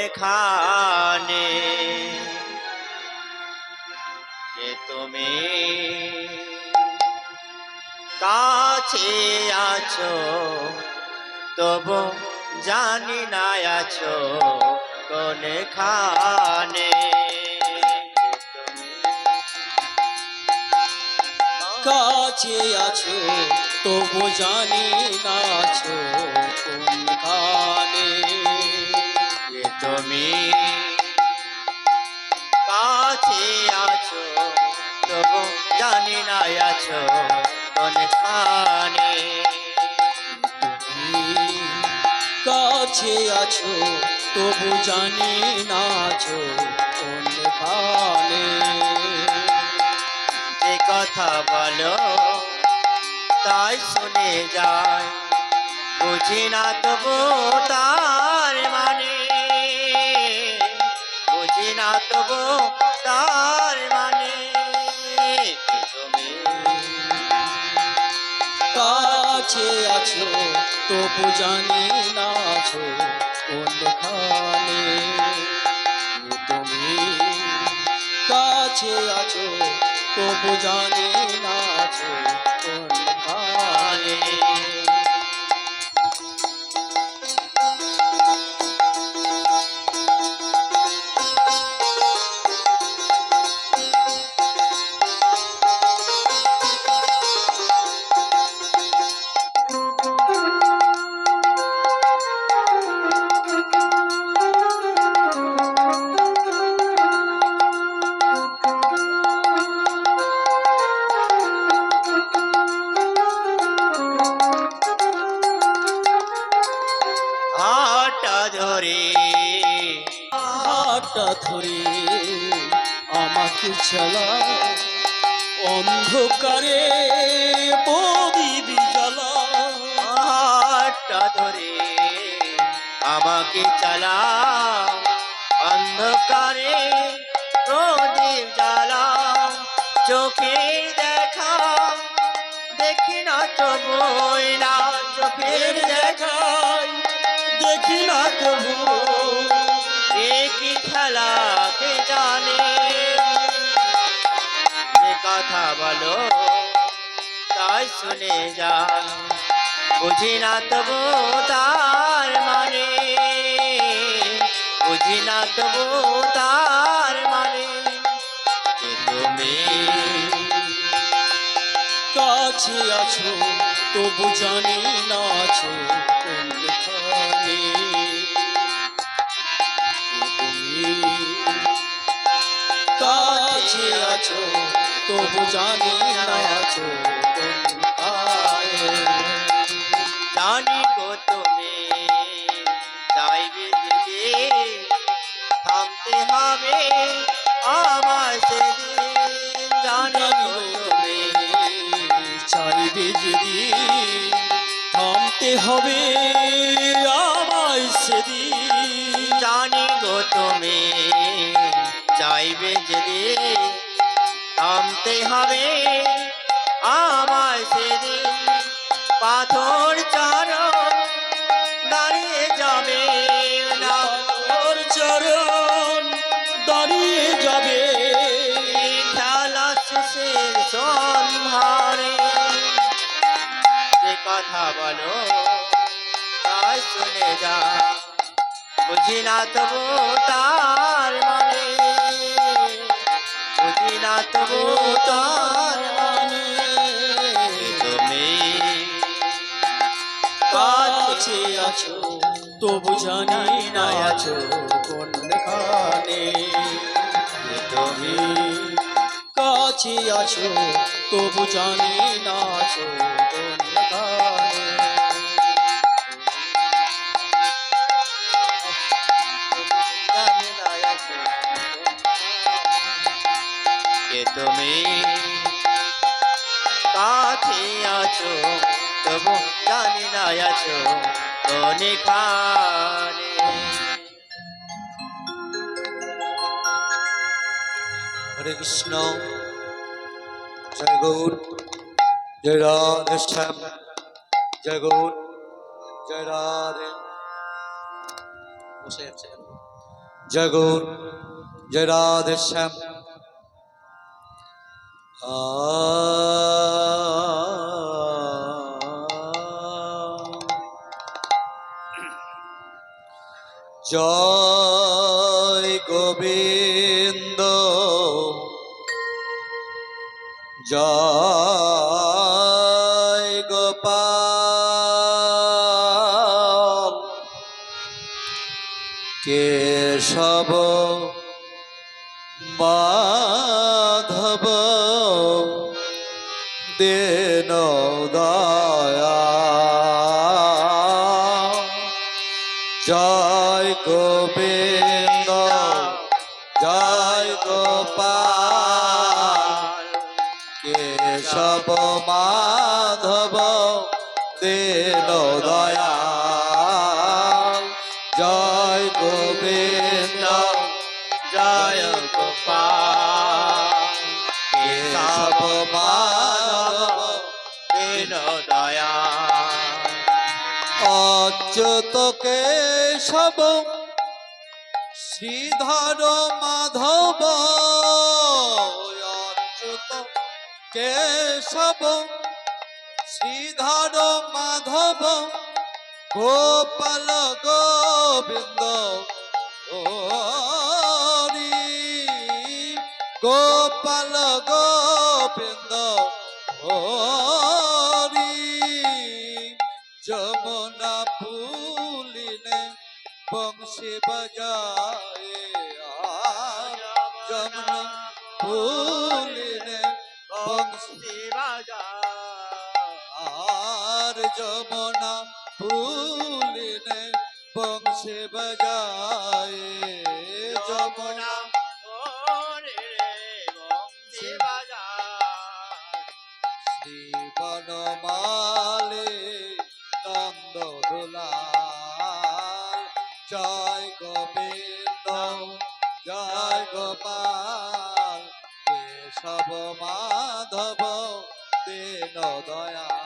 কোনখানে যে তুমি কাছে আছো তবু জানি না আছো কোনখানে কাছে আছো তবু জানি না আছো কোনখানে যে তুমি কাছে আছো তবু জানি না আছো কোনখানে তুমি কাছে আছো তবু জানি না আছো কোনখানে যে কথা বলো তাই শুনে যায় বুঝি না তবু তার মানে বুঝি না তবু তার মানে তুমি কাছে আছো তবু জানি না আছো কোনখানে তুমি কাছে আছো তবু জানি না আছো কোনখানে হাতটা ধরে হাতটা ধরে আমাকে চালা অন্ধকারে প্রদীপ জ্বালা হাতটা ধরে আমাকে চালা অন্ধকারে প্রদীপ জ্বালা চোখের দেখা দেখি না তবু না চোখের দেখা দেখি না তবু কি খেলা কে জানে যে কথা বলো তাই শুনে যা বুঝি না তবু তার মানে বুঝি না তবু তার মানে যে তুমি কাছে আছো তবু জানি না আছো কোনখানে তুমি কাছে আছো তবু জানি না আছো কোনখানে জানি গো তুমি চাইবে যদি থামতে হবে আমার সেদিন জানি গো তুমি চাইবে যেদিন থামতে হবে আমায় সেদিন জানি গো তুমি চাইবে যদি থামতে হবে আমায় সেদিন পাথর চরণ দাঁড়িয়ে যাবে না তোর চরণ দাঁড়িয়ে যাবে খেলা শেষের সন্ধানে যে কথা বলো তাই শুনে যা বুঝি না তবু তার মানে বুঝি না তবু তার মানে তুমি কাছে আছো তবু জানি না আছো কোনখানে তুমি কাছে আছো তবু জানি না আছো কোনখানে জানি না আছো কে তুমি কাছে আছো তবু জানি না আছো কোনখানে হরে কৃষ্ণ জয় গৌর জয় রাধেশ্যাম জয় গৌর জয় রাধে বসে আছে জয় গৌর জয় রাধে শ্যাম জয় গোবিন্দ জয় গোপাল কেশব মাধব দীন দয়া জয় গোবিন্দ জয় গোপাল কেশব মাধব দীন দয়া জয় গোবিন্দ জয় গোপাল কেশব মাধব দীন দয়া অচ্যুত কেশব শ্রীধর মাধব অচ্যুত কেশব শ্রীধর মাধব গোপাল গোবিন্দ হরি গোপাল গোবিন্দ হরি যমুনা ফুলিনে বংশী বজায় যমুনা ফুলিনে বংশী আর যমুনা ফুলিনে বংশী বজায় যমুনা শ্রী বনমালী নন্দ দুলাল জয় গোবিন্দ জয় গোপাল কেশব মাধব দীন দয়াল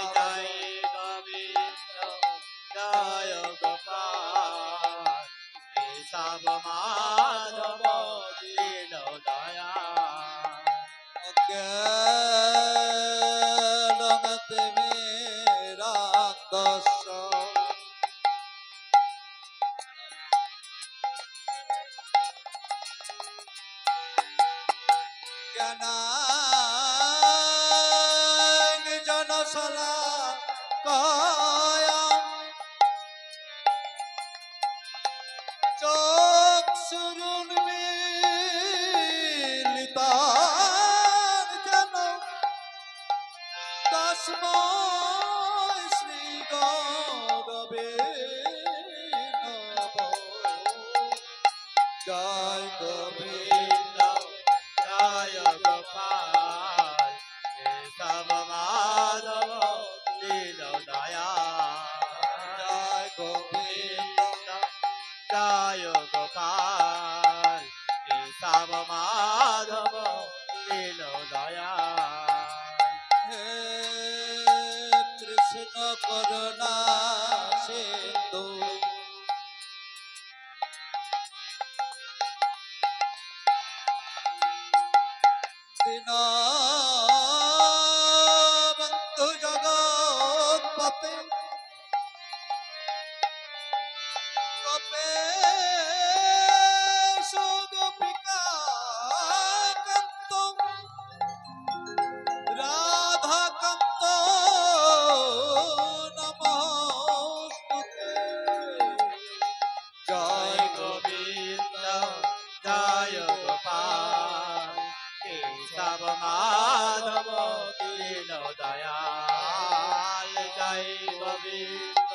জয় গোবিন্দ জয় গোপাল কেশব মাধব দীন দয়াল জ্ঞানমতে মেরা দশ জ্ঞানান জনসলা কায়া চক্ষুরুন মিলিতান যেন তস্মৈ শ্রী গৌরবে নমঃ জয় গোবিন্দ জয় গোপাল কেশব মাধব দীন দয়াল জয় গোবিন্দ জয় গোপাল কেশব মাধব দীন দয়াল হে কৃষ্ণ করুণা সিন্ধু দীনবন্ধু জগৎপতে গোপেশ গোপিকা কান্ত রাধাকান্ত নমস্তুতে জয় গোবিন্দ জয় গোপাল কেশব মাধব দীন দয়াল জয় গোবিন্দ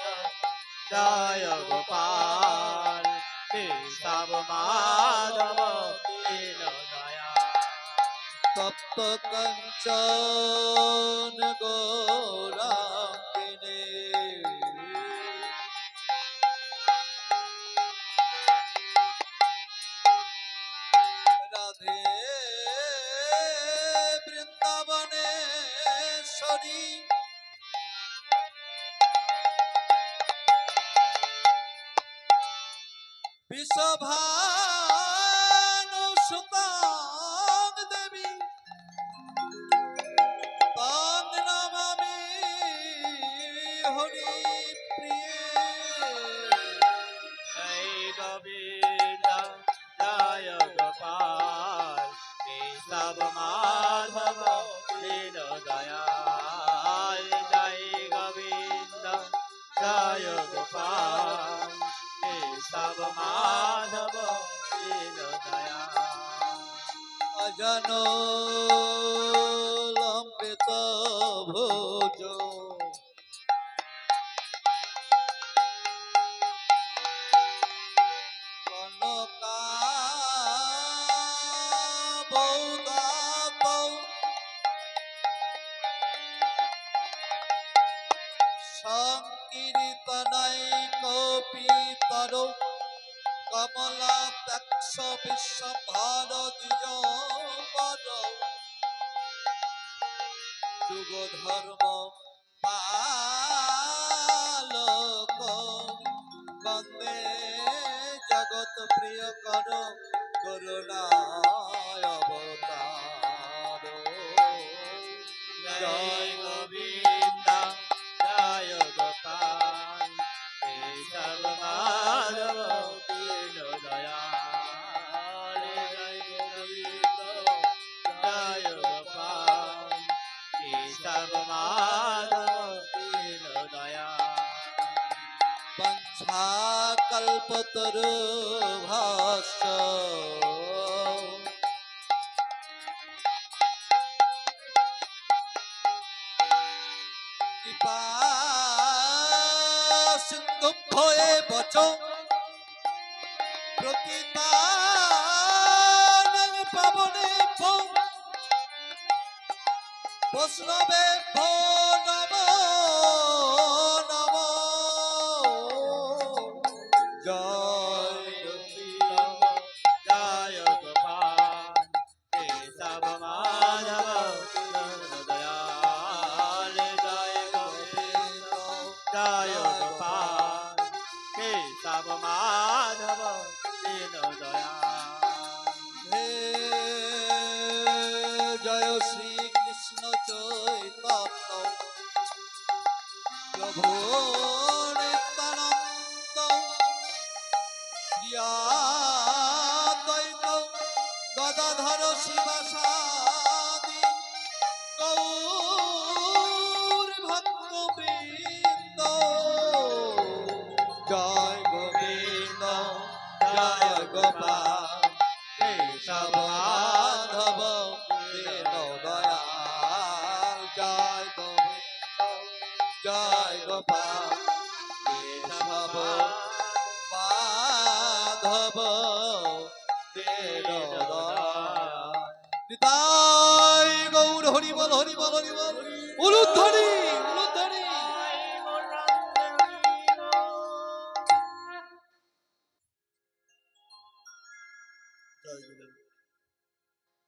জয় গোপাল কেশব মাধব দীন দয়াল তপ্ত কঞ্চন গৌরাঙ্গিনী রাধে বৃন্দাবনেশ্বরী বিশ্বভানু সুতাং দেবী তাং নমামি হরি প্রিয়ে। জয় গোবিন্দ জয় গোপাল কেশব মাধব দীন দয়াল। জয় গোবিন্দ জয় গোপাল কেশব মাধব দীন দয়াল। অজন লম্বিত ভোজ কনকা বৌদাত সংকীর্তনৈক পিতর কমলাপ্যাক্ষ বিশ্বম্ভর দ্বিজ যুগ ধর্ম পালক বন্দে জগৎ প্রিয় কর করুণায় অবতার। জয় গোবিন্দ জয় গোপাল কেশব মাধব দীন দয়াল। জয় গোবিন্দ জয় গোপাল কেশব মাধব দীন দয়াল। পঞ্চা কল্পতরু ভাষ্য কৃপা সিন্ধু ভয়ে বচ প্রতিপালন পাবনে বৈষ্ণবে নম নম। জয় গোবিন্দ জয় গোপাল কেশব মাধব দীন দয়াল। জয় গোবিন্দ জয় গোপাল কেশব মাধব দীন দয়াল। হে জয় শ্রী কৃষ্ণ চৈতন্য প্রভু নিত্যানন্দ শ্রী অদ্বৈত গদাধর শিবাসাদি গৌর ভক্ত বৃন্দ। জয় গোবিন্দ জয় গোপাল কেশব মাধব দীন দয়াল। জয় গোবিন্দ জয় গোপাল কেশব মাধব দীন দয়াল। নিতাই গৌর হরি বল হরি বল হরি বল। উলুধ্বনি উলুধ্বনি। জয় গুরু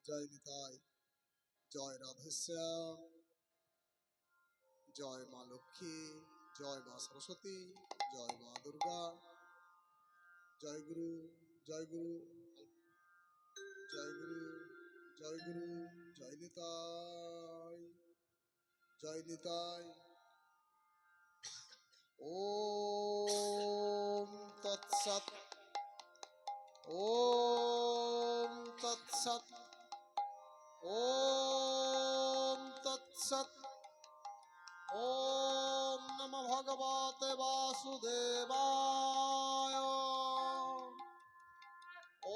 জয় নিতাই জয় রাধেশ্যাম জয় মা লক্ষ্মী জয় মা সরস্বতী জয় মা দুর্গা। জয় গুরু জয় গুরু জয় গুরু জয় গুরু জয় নিতাই জয় নিতাই। ওম তৎসৎ ওম তৎসৎ ওম তৎসৎ। ওম নমঃ ভগবতে বাসুদেবায়।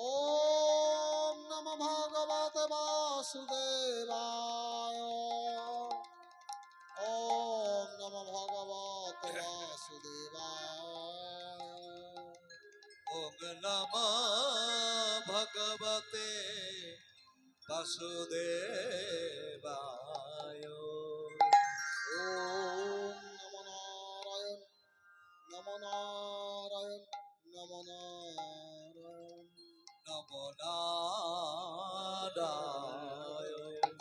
ওম নমঃ ভগবতে বাসুদেবায়। ওম নমঃ ভগবতে বাসুদেবায়। ওম নমঃ ভগবতে বাসুদেবায়। ওম নমো নারায়ণ নমো নারায়ণ নমো নারায়ণ নমো নারায়ণ।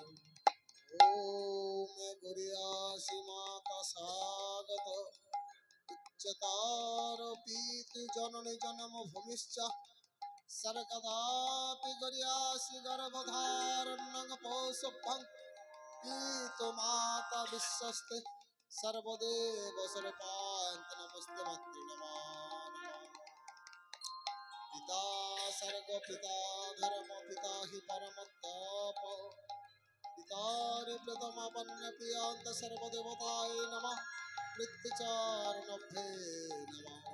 ওম গরিয়াসি মাতা স্বাগত उच्चतारोपीतु जननि जन्मभूमिश्च सर्गदापि गर्यासि गर्भधारणं पौषभं पीतु माता विश्वस्ते सर्वदेव स्वरूपान्त नमस्ते मातृ पिता सर्ग पिता धर्म पिता हि परमताप पिता रे प्रथमपन्न प्रियांत सर्वदेवताय नमः मृत्युचारणभ्ये नमः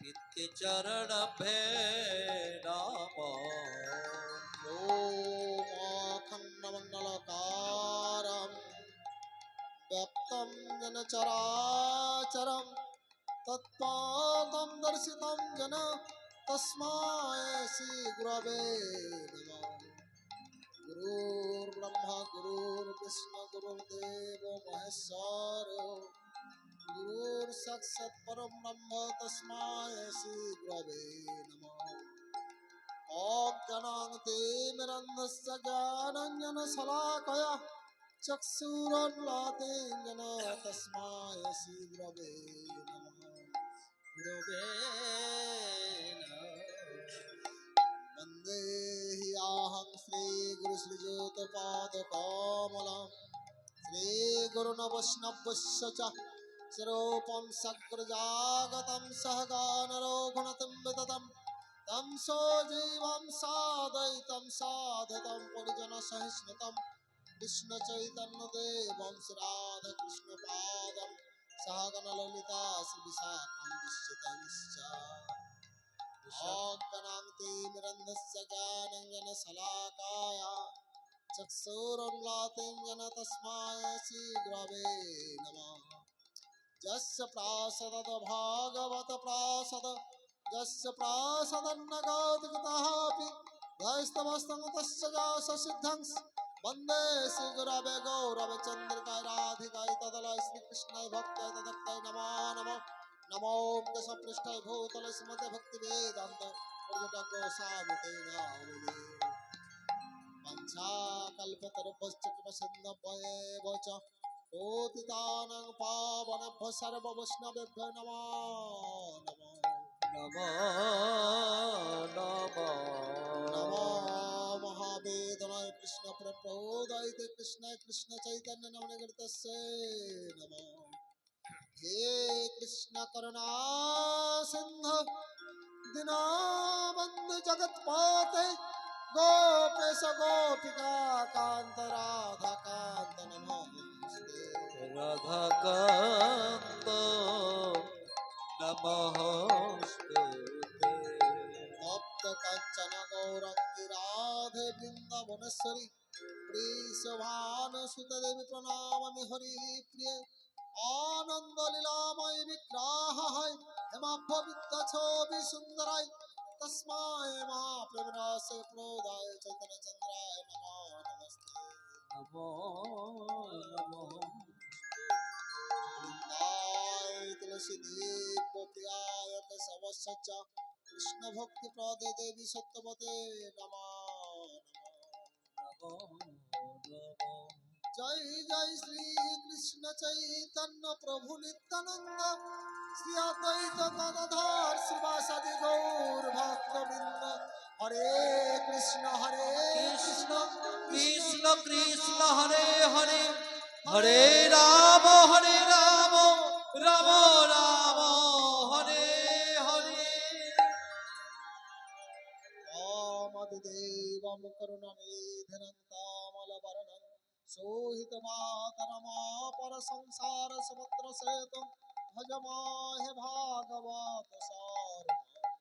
नित्यचरणभ्ये नमः ओम अखण्डमण्डलकारं व्याप्तं येन चराचरं तत्पादं दर्शितं येन तस्मै श्री गुरवे नमः गुरुर्ब्रह्मा गुरुर्विष्णु गुरुर्देवो महेश्वरो गुरुर्साक्षात् परं ब्रह्म तस्मै श्री गुरवे नमः अज्ञानातिमिरन्धस्य ज्ञानाञ्जनशलाकया चक्षुरुन्मीलितं येन तस्मै श्री गुरवे नमः गुरवे वन्दे ह्यहं श्रीगुरुश्रीयुतपादकमलं श्रीगुरुनवैष्णवस्य च स्वरूपं सकृजागतं सहगानरघुणतं विदतं तं सजीवं सादयितं साधतं परिजनसहिष्णुतं कृष्णचैतन्यदेवं श्रीराधाकृष्णपादं सहगणललिता श्रीविशाखं विश्वतंश्च अज्ञानातिमिरन्धस्य ज्ञानाञ्जनशलाकया चक्षुरुन्मीलितं येन तस्मै श्रीगुरवे नमः यस्य प्रासदत भागवत प्रासद यस्य प्रासदन्नगोदितः दैस्तमस्तं तस्य जाससिद्धं वन्दे श्रीगुरवे गौरवे चन्द्रिकाय राधिकाय तदलय श्रीकृष्णाय भक्ताय तदक्ताय नमो नमः नमो केशवपृष्ठाय भूतले श्रीमते भक्तिवेदान्त पर्यटक गोस्वामी ते नामिने वंशाकल्पतरुभ्यश्च कृपसिन्धुभ्येव च पतितानां पावनेभ्यः सर्ववैष्णवेभ्यो नमो नमः नमो नमो नमो महावेदनाय कृष्ण प्रबोधाय कृष्णाय कृष्ण चैतन्य नवनिर्तस्य नमो हे कृष्ण करुणा सिंधु दीनबन्धु जगत्पते गोपेश गोपिका कांत राधा कांत नमोस्ते राधाकान्त नमोऽस्तुते तप्त कंचन गौरंगी राधे वृंदावनेश्वरी वृषभानुसुत देवी प्रणमामि हरि प्रिय आनंद लीलामय विग्रह है हेमाभ्यविद्त छवि सुंदराय तस्मै महाप्रेमरसे प्रोदाय चैतन्य चंद्राय नमो नमस्ते नमो नमो वृंदाय तुलसी देव प्रियाय केशवस्य च कृष्ण भक्ति प्रदे देवी सत्यवते नमो नमो जय जय श्री कृष्ण चैतन्य प्रभु नित्यानंद श्री अद्वैत गदाधर श्रीवासदि गौर भक्तवृंद हरे कृष्ण कृष्ण कृष्ण कृष्ण हरे हरे हरे राम राम राम हरे हरे कामदेवं करुणनिधिनन्तामलवर्णं सोहितमातरमापर संसार समुद्र सेतुं भजमाहे भागवत सारथम्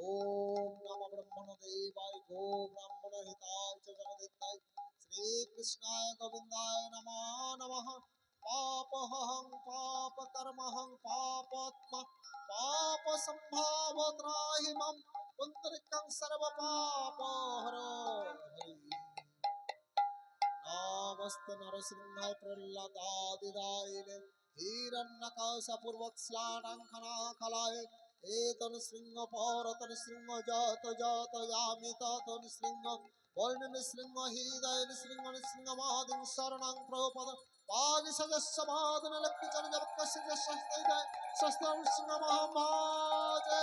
ओम नमो ब्रह्मणदेवाय गो ब्राह्मण हिताय च जगदिताय श्री कृष्णाय गोविंदाय नमो नमः पापहं पापकर्महं पापात्मा पाप संभाव त्राहि मम पुंडरीकं सर्व पाप हरो हरि नमस्ते नरसिंहाय प्रह्लादादिदायिने हिरण्यकशपूर्वक स्लाङ्खनाखलाय एतन सिंह पौरतन सिंह जात जात यामि ततन सिंह वर्णन श्रृंग हृदय श्रृंग श्रृंग महादिं शरणं प्रभुपद पाग सजस्य मादन लक्ष्मी चरण जब कस्य सस्ते सस्तम श्रृंग महामाते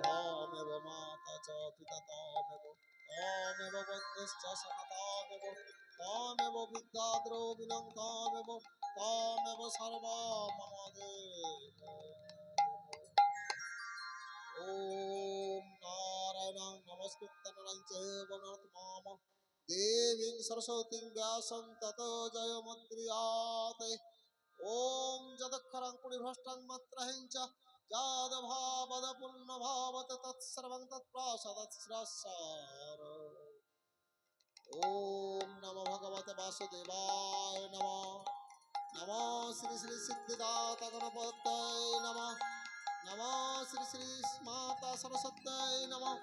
तामेव माता च पिता तामेव बन्धुश्च सततामेव तामेव विद्या द्रविणं तामेव सर्वा मम देव ओम नारायणं नमस्कृत्य नरं चैव नरोत्तमं देवीं सरस्वतीं व्यासं ततो जयमुद्रियाते ओम जदक्षरं कुडिभ्रष्टं मत्रहिं च जादभावद पुण्यभावत तत्सर्वं तत्प्रासादस्रसार ओम नमो भगवते वासुदेवाय नमः नमो श्री श्री सिद्धिदाता गणपतये नमः नमो श्री श्री माता सरस्वत्यै नमः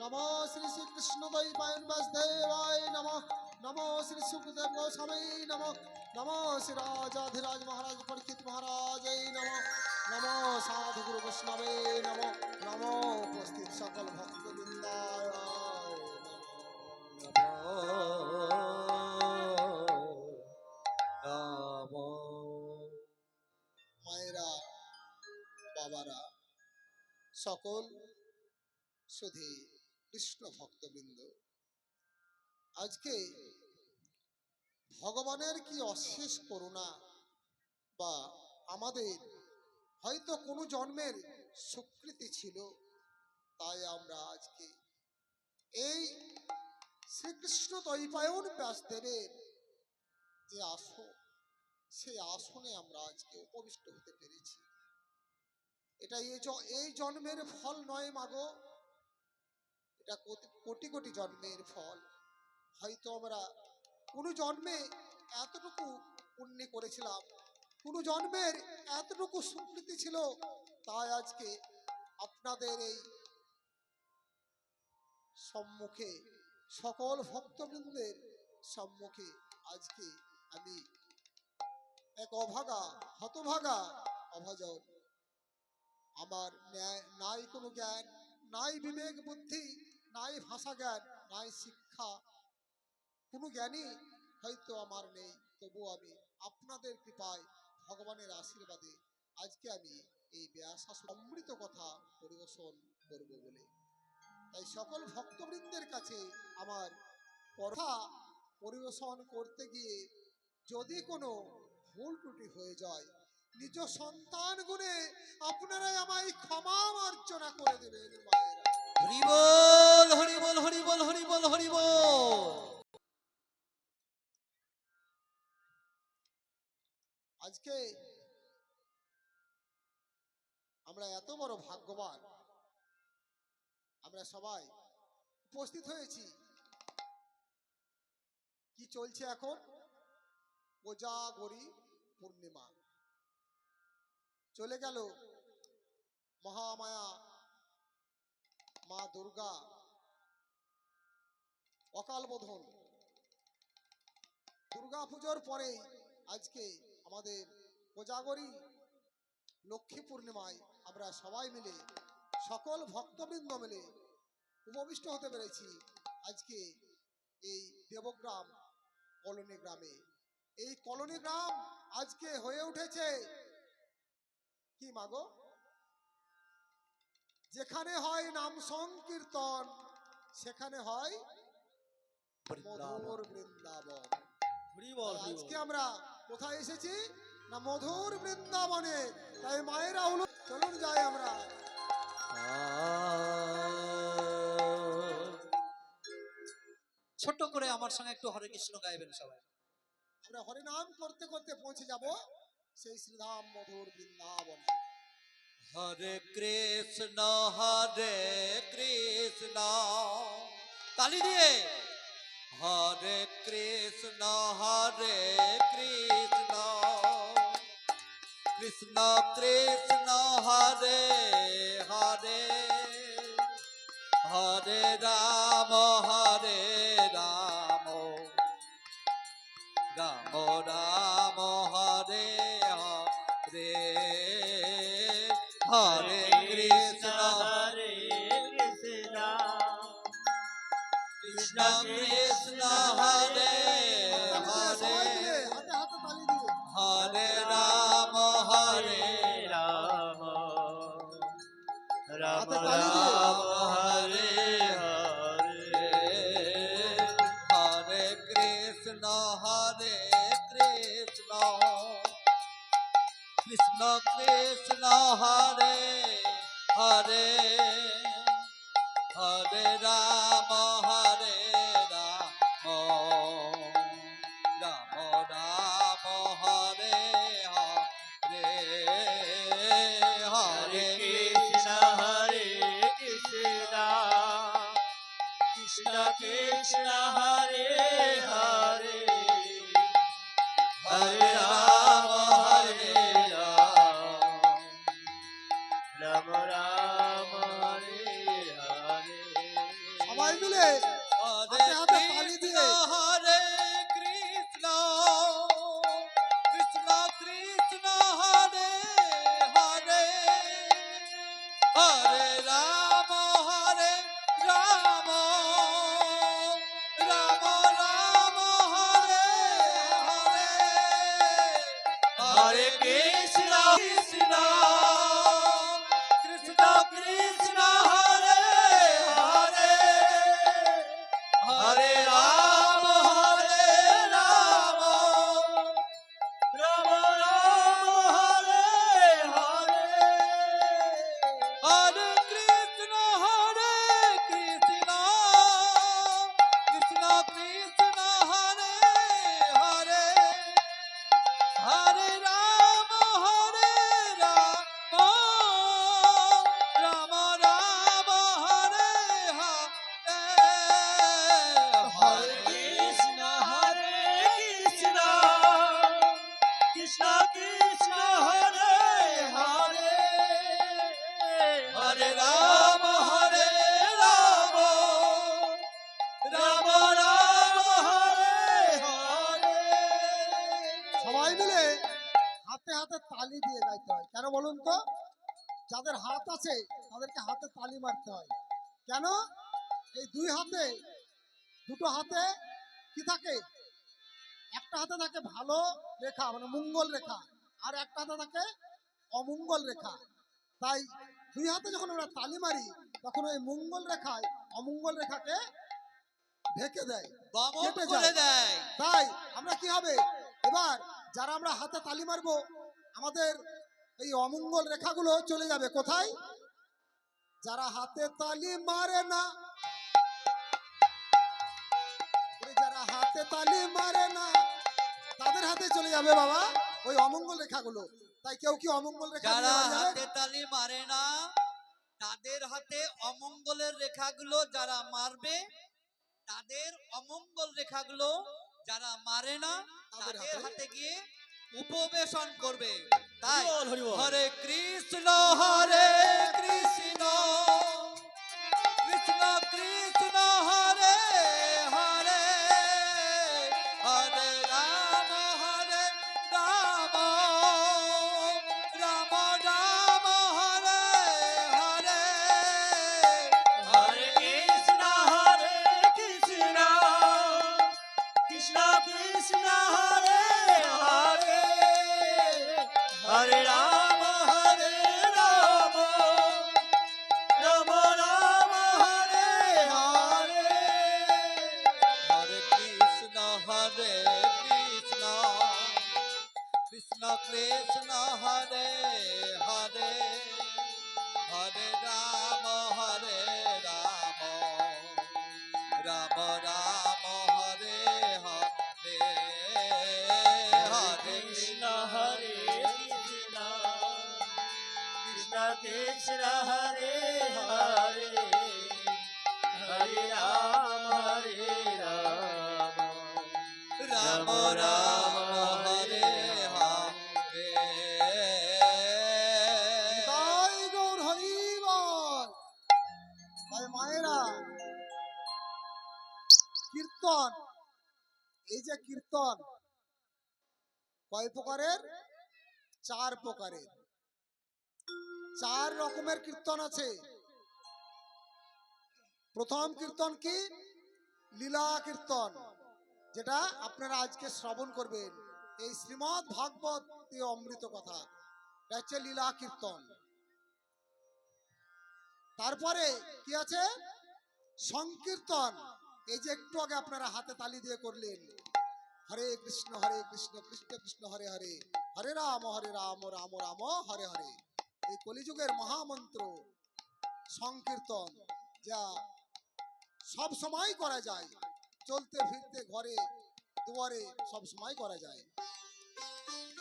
नमो श्री श्री कृष्णद्वैपायन वासुदेवाय नमः नमो श्री सुखदेव गोस्वामी नमः नमो श्री राजाधिराज महाराज परीक्षित महाराज नमः नमो साधु गुरु वैष्णवे नमः नमो उपस्थित सकल भक्त वृंदाय मायरा बाबारा সকল সুধী কৃষ্ণ ভক্তবৃন্দ আজকে ভগবানের কি অশেষ করুণা বা আমাদের হয়তো কোনো জন্মের স্বীকৃতি ছিল তাই আমরা আজকে এই শ্রীকৃষ্ণ দ্বৈপায়ন ব্যাসদেবের যে আসন সেই আসনে আমরা আজকে উপবিষ্ট হতে পেরেছি এটা এই জন্মের ফল নয় মাগো এটা কোটি কোটি জন্মের ফল হয়তো আমরা কোনো জন্মে এতটুকু পুণ্য করেছিলাম কোনো জন্মের এতটুকু সুকৃতি ছিল তাই আজকে আপনাদের এই সম্মুখে সকল ভক্তবৃন্দের সম্মুখে আজকে আমি এক অভাগা হতভাগা অভাজন আমার নাই কোনো জ্ঞান নাই বিবেক বুদ্ধি নাই ভাষা জ্ঞান নাই শিক্ষা কোনো জ্ঞানই হয়তো আমার নেই তবু আমি আপনাদের কৃপায় ভগবানের আশীর্বাদে আজকে আমি এই ব্যাসা অমৃত কথা পরিবেশন করব বলে তাই সকল ভক্তবৃন্দের কাছে আমার কথা পরিবেশন করতে গিয়ে যদি কোনো ভুল ত্রুটি হয়ে যায় নিজ সন্তান গুণে আপনারাই আমায় ক্ষমা মার্জনা করে দেবেন হরি বল হরি বল হরি বল হরি বল হরি বল আজকে আমরা এত বড় ভাগ্যবান আমরা সবাই উপস্থিত হয়েছি কি চলছে এখন কোজাগরী পূর্ণিমা চলে গেল মহামায়া মা দুর্গা অকাল বোধন দুর্গা পুজোর পরেই আজকে আমাদের কোজাগরী লক্ষ্মী পূর্ণিমায় আমরা সবাই মিলে সকল ভক্তবৃন্দ মিলে উপবিষ্ট হতে পেরেছি আজকে এই দেবগ্রাম কলোনি গ্রামে এই কলোনি গ্রাম আজকে হয়ে উঠেছে কি মাগো যেখানে হয় নাম সংকীর্তন সেখানে হয় মধুর বৃন্দাবন আজকে আমরা কোথায় এসেছি না মধুর বৃন্দাবনে তাই মায়েরা হলো চলুন যাই আমরা ছোট করে আমার সঙ্গে একটু হরে কৃষ্ণ গাইবেন সবাই আমরা হরে নাম করতে করতে পৌঁছে যাব সেই শ্রীধাম মধুর বৃন্দাবনে হরে কৃষ্ণ তালি দিয়ে হরে কৃষ্ণ কৃষ্ণ কৃষ্ণ হরে হরে হরে রাম রাম রাম হরে হরে হরে কৃষ্ণ কৃষ্ণ হরে সবাই হরে মিলে হাতে হাতে তালি দিয়ে হরে রাম হরে রাম রাম হাতে তালি দিয়ে রাম হরে হরে হরে কৃষ্ণ কৃষ্ণ কৃষ্ণ হরে হরে হরে রাম রাম রাম হরে হরে হরে হরে কৃষ্ণ হরে কৃষ্ণ কৃষ্ণ কৃষ্ণ হরে হরে হরে রাম হরে রাম রাম রাম হরে হরে সবাই মিলে হরে হাতে হাতে তালি কৃষ্ণ দিয়ে হরে কৃষ্ণ কৃষ্ণ কৃষ্ণ হরে হরে হরে রাম রাম রাম হরে হরে হরে কৃষ্ণ কৃষ্ণ কৃষ্ণ কৃষ্ণ হরে হরে হরে রাম রাম রাম রাম হরে হরে হরে কৃষ্ণ কৃষ্ণ কৃষ্ণ হরে হরে হরে রাম রাম রাম হরে হরে হরে কৃষ্ণ কৃষ্ণ কৃষ্ণ কৃষ্ণ হরে হরে হরে রাম রাম রাম হরে হরে সবাই মিলে হাতে হাতে তালি দিয়ে গাইতে হয় কেন বলুন তো যাদের হাত আছে তাদেরকে হাতে তালি মারতে হয় কেন এই দুটো হাতে কি থাকে একটা হাতে থাকে ভালো রেখা মানে মঙ্গল রেখা আর একটা হাতে থাকে অমঙ্গল রেখা তাই দুই হাতে যখন আমরা তালি মারি তখন ওই মঙ্গল রেখায় অমঙ্গল রেখাকে ঢেকে দেয় দমন কেটে করে যায়। দেয় তাই আমরা কি হবে এবার যারা আমরা হাতে তালি মারবো আমাদের এই অমঙ্গল রেখাগুলো চলে যাবে কোথায় যারা হাতে তালি মারে না যারা হাতে তালি মারে না তাদের হাতে চলে যাবে বাবা ওই অমঙ্গল রেখাগুলো তাই কেউ কি অমঙ্গল রেখা যারা নিয়ে বাড়ি যাবে? হাতে তালি মারে না তাদের হাতে অমঙ্গলের রেখাগুলো যারা মারবে তাদের অমঙ্গল রেখাগুলো যারা মারে না তাদের হাতে গিয়ে উপবেশন করবে তাই হরি বল, হরি বল। হরে কৃষ্ণ কৃষ্ণ কৃষ্ণ হরে হরে হরে রাম রাম রাম হরে হরে হরে কৃষ্ণ কৃষ্ণ কৃষ্ণ কৃষ্ণ হরে হরে হরে রাম রাম রাম রাম হরে হরে হরে কৃষ্ণ কৃষ্ণ কৃষ্ণ হরে হরে হরে রাম রাম রাম হরে হরে হরে কৃষ্ণ কৃষ্ণ কৃষ্ণ কৃষ্ণ হরে হরে হরে রাম রাম রাম হরে হরে তাই গৌর হরি বল তাই মায়েরা কীর্তন এই যে কীর্তন কয় প্রকারের 4 প্রকারের 4 রকমের কীর্তন আছে প্রথম কীর্তন কি লীলা কীর্তন, যেটা আপনারা আজকে শ্রবণ করবেন, এই শ্রীমদ্ ভাগবত অমৃত কথা, এটা হচ্ছে লীলা কীর্তন। তারপরে কি আছে? সংকীর্তন। এই যে একটু আগে আপনারা হাতে তালি দিয়ে করলেন, হরে কৃষ্ণ কৃষ্ণ কৃষ্ণ হরে হরে, হরে রাম রাম রাম হরে হরে। এই কলিযুগের মহামন্ত্র সংকীর্তন, যা সব সময় করা যায়, চলতে ফিরতে ঘরে দুয়ারে সব সময় করা যায়।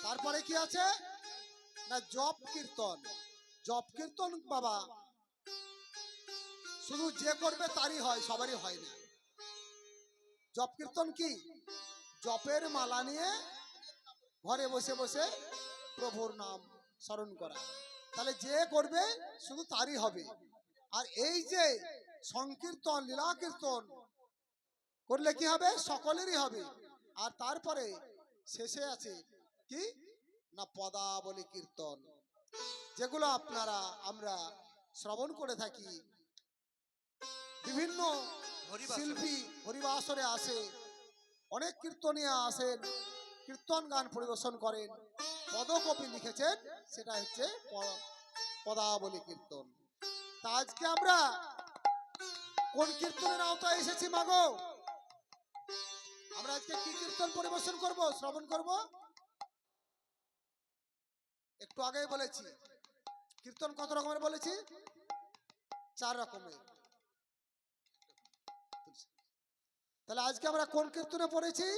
তারপরে কি আছে না জপ কীর্তন। জপ কীর্তন বাবা শুধু যে করবে তারই হয়, সবারই হয় না। জপ কীর্তন কি? জপের মালা নিয়ে ঘরে বসে বসে প্রভুর নাম স্মরণ করা, তাহলে যে করবে শুধু তারই হবে। আর এই যে সংকীর্তন লীলা কীর্তন করলে কি হবে? সকলেরই হবে। আর তারপরে শেষে আছে কি না পদাবলী কীর্তন, যেগুলো আমরা শ্রবণ করে থাকি। বিভিন্ন শিল্পী হরিবাসরে আসে, অনেক কীর্তনিয়া আসেন, কীর্তন গান পরিবেশন করেন, পদকপি লিখেছেন, সেটা হচ্ছে পদাবলী কীর্তন। তা আজকে আমরা কোন কীর্তনের আওতায় এসেছি মাগো? আমরা আজকে কি কীর্তন পরিবেশন করব, শ্রবণ করব? একটু আগেই বলেছি কীর্তন কত রকমের বলেছি? 4 রকমের। তাহলে আজকে আমরা কোন কীর্তনে পড়েছি?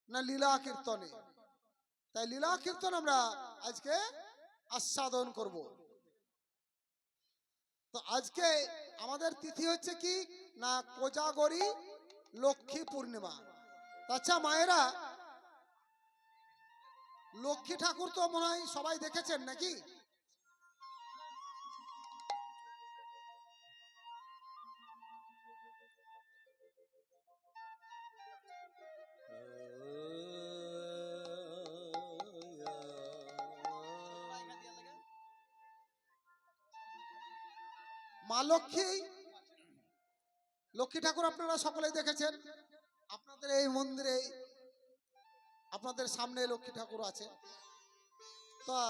না লীলা কীর্তনে। তাই লীলা কীর্তন আমরা আজকে আস্বাদন করব। তো আজকে আমাদের তিথি হচ্ছে কি না কোজাগরী লক্ষ্মী পূর্ণিমা। আচ্ছা মায়েরা, লক্ষ্মী ঠাকুর তো মনে হয় সবাই দেখেছেন নাকি? মা লক্ষ্মী, লক্ষ্মী ঠাকুর আপনারা সকলেই দেখেছেন। আপনাদের এই মন্দিরে আপনাদের সামনে লক্ষ্মী ঠাকুর আছে। তা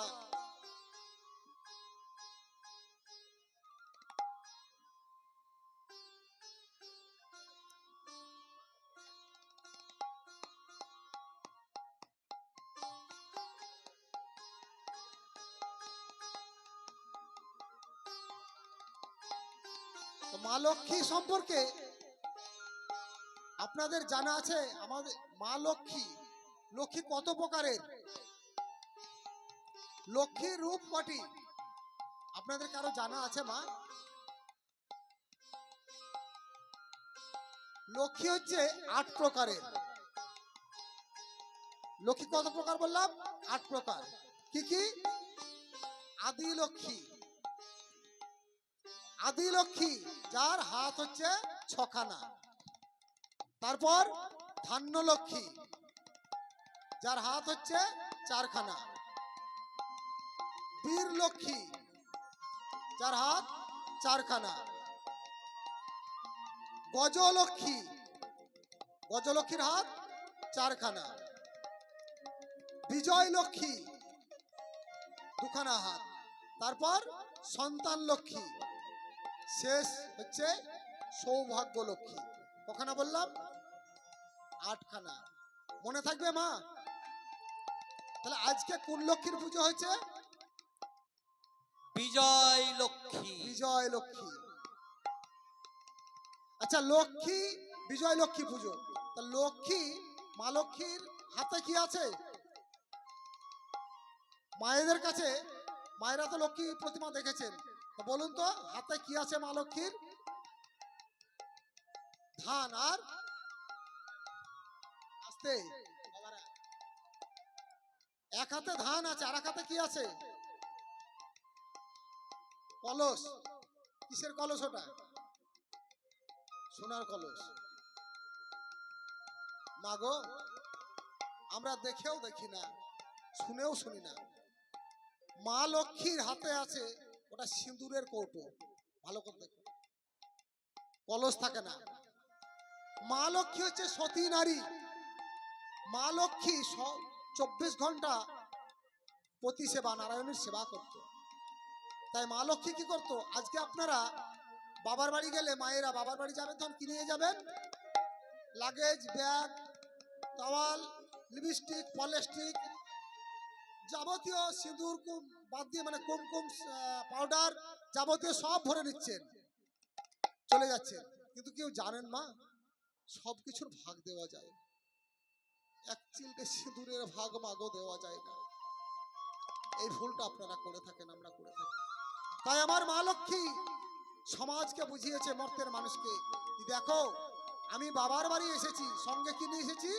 মা লক্ষ্মী সম্পর্কে আপনাদের জানা আছে? আমাদের মা লক্ষ্মী, লক্ষ্মী কত প্রকারের, লক্ষ্মীর রূপ কটি, আপনাদের কারো জানা আছে? মা লক্ষ্মী হচ্ছে 8 প্রকারের। লক্ষ্মী কত প্রকার বললাম? 8 প্রকার। কি কি? আদি লক্ষ্মী, আদি লক্ষ্মী যার হাত হচ্ছে 6খানা। তারপর ধান্য লক্ষ্মী, যার হাত হচ্ছে 4খানা। বীর লক্ষ্মী, যার হাত 4খানা। গজলক্ষ্মী, গজলক্ষ্মীর হাত 4খানা। বিজয় লক্ষ্মী 2খানা হাত। তারপর সন্তান লক্ষ্মী, শেষ হচ্ছে সৌভাগ্য লক্ষ্মী। কখানা বললাম? 8খানা। মনে থাকবে মা? তাহলে আজকে কোন লক্ষ্মীর পুজো হয়েছে? বিজয় লক্ষ্মী। বিজয় লক্ষ্মী। আচ্ছা লক্ষ্মী, বিজয় লক্ষ্মী পুজো। তা লক্ষ্মী, মা লক্ষ্মীর হাতে কি আছে? মায়েদের কাছে, মায়েরা তো লক্ষ্মী প্রতিমা দেখেছেন, তো বলুন তো হাতে কি আছে মা লক্ষ্মীর? ধান। আর আস্তে বাবারা, এক হাতে ধান আছে, আর এক হাতে কি আছে? কলস। কিসের কলস ওটা? সোনার কলস। মাগো, আমরা দেখেও দেখি না, শুনেও শুনি না, মা লক্ষ্মীর হাতে আছে ওটা সিঁদুরের কৌটো। ভালো করে দেখো, কলস থাকে না। মা লক্ষ্মী হচ্ছে সতী নারী। মা লক্ষ্মী 24 ঘন্টা পতি সেবা, নারায়ণের সেবা করত। তাই মা লক্ষ্মী কি করত? আজকে আপনারা বাবার বাড়ি গেলে, মায়েরা বাবার বাড়ি যাবেন, তখন কি নিয়ে যাবেন? Luggage, bag, towel, lipstick, polycystic, যাবতীয় সিঁদুর বাদ দিয়ে, মানে কুমকুম, পাউডার, যাবতীয় সব ভরে নিচ্ছেন, চলে যাচ্ছেন। কিন্তু কেউ জানেন মা, সব কিছুর ভাগ দেওয়া যায়, এক চিলটে সিঁদুরের ভাগ মাগো দেওয়া যায় না। এই ভুলটা আপনারা করে থাকেন, আমরা করে থাকি। তাই আমার মা লক্ষ্মী সমাজকে বুঝিয়েছে, মর্তের মানুষকে, দেখো আমি বাবার বাড়ি এসেছি, সঙ্গে কি নিয়ে এসেছি?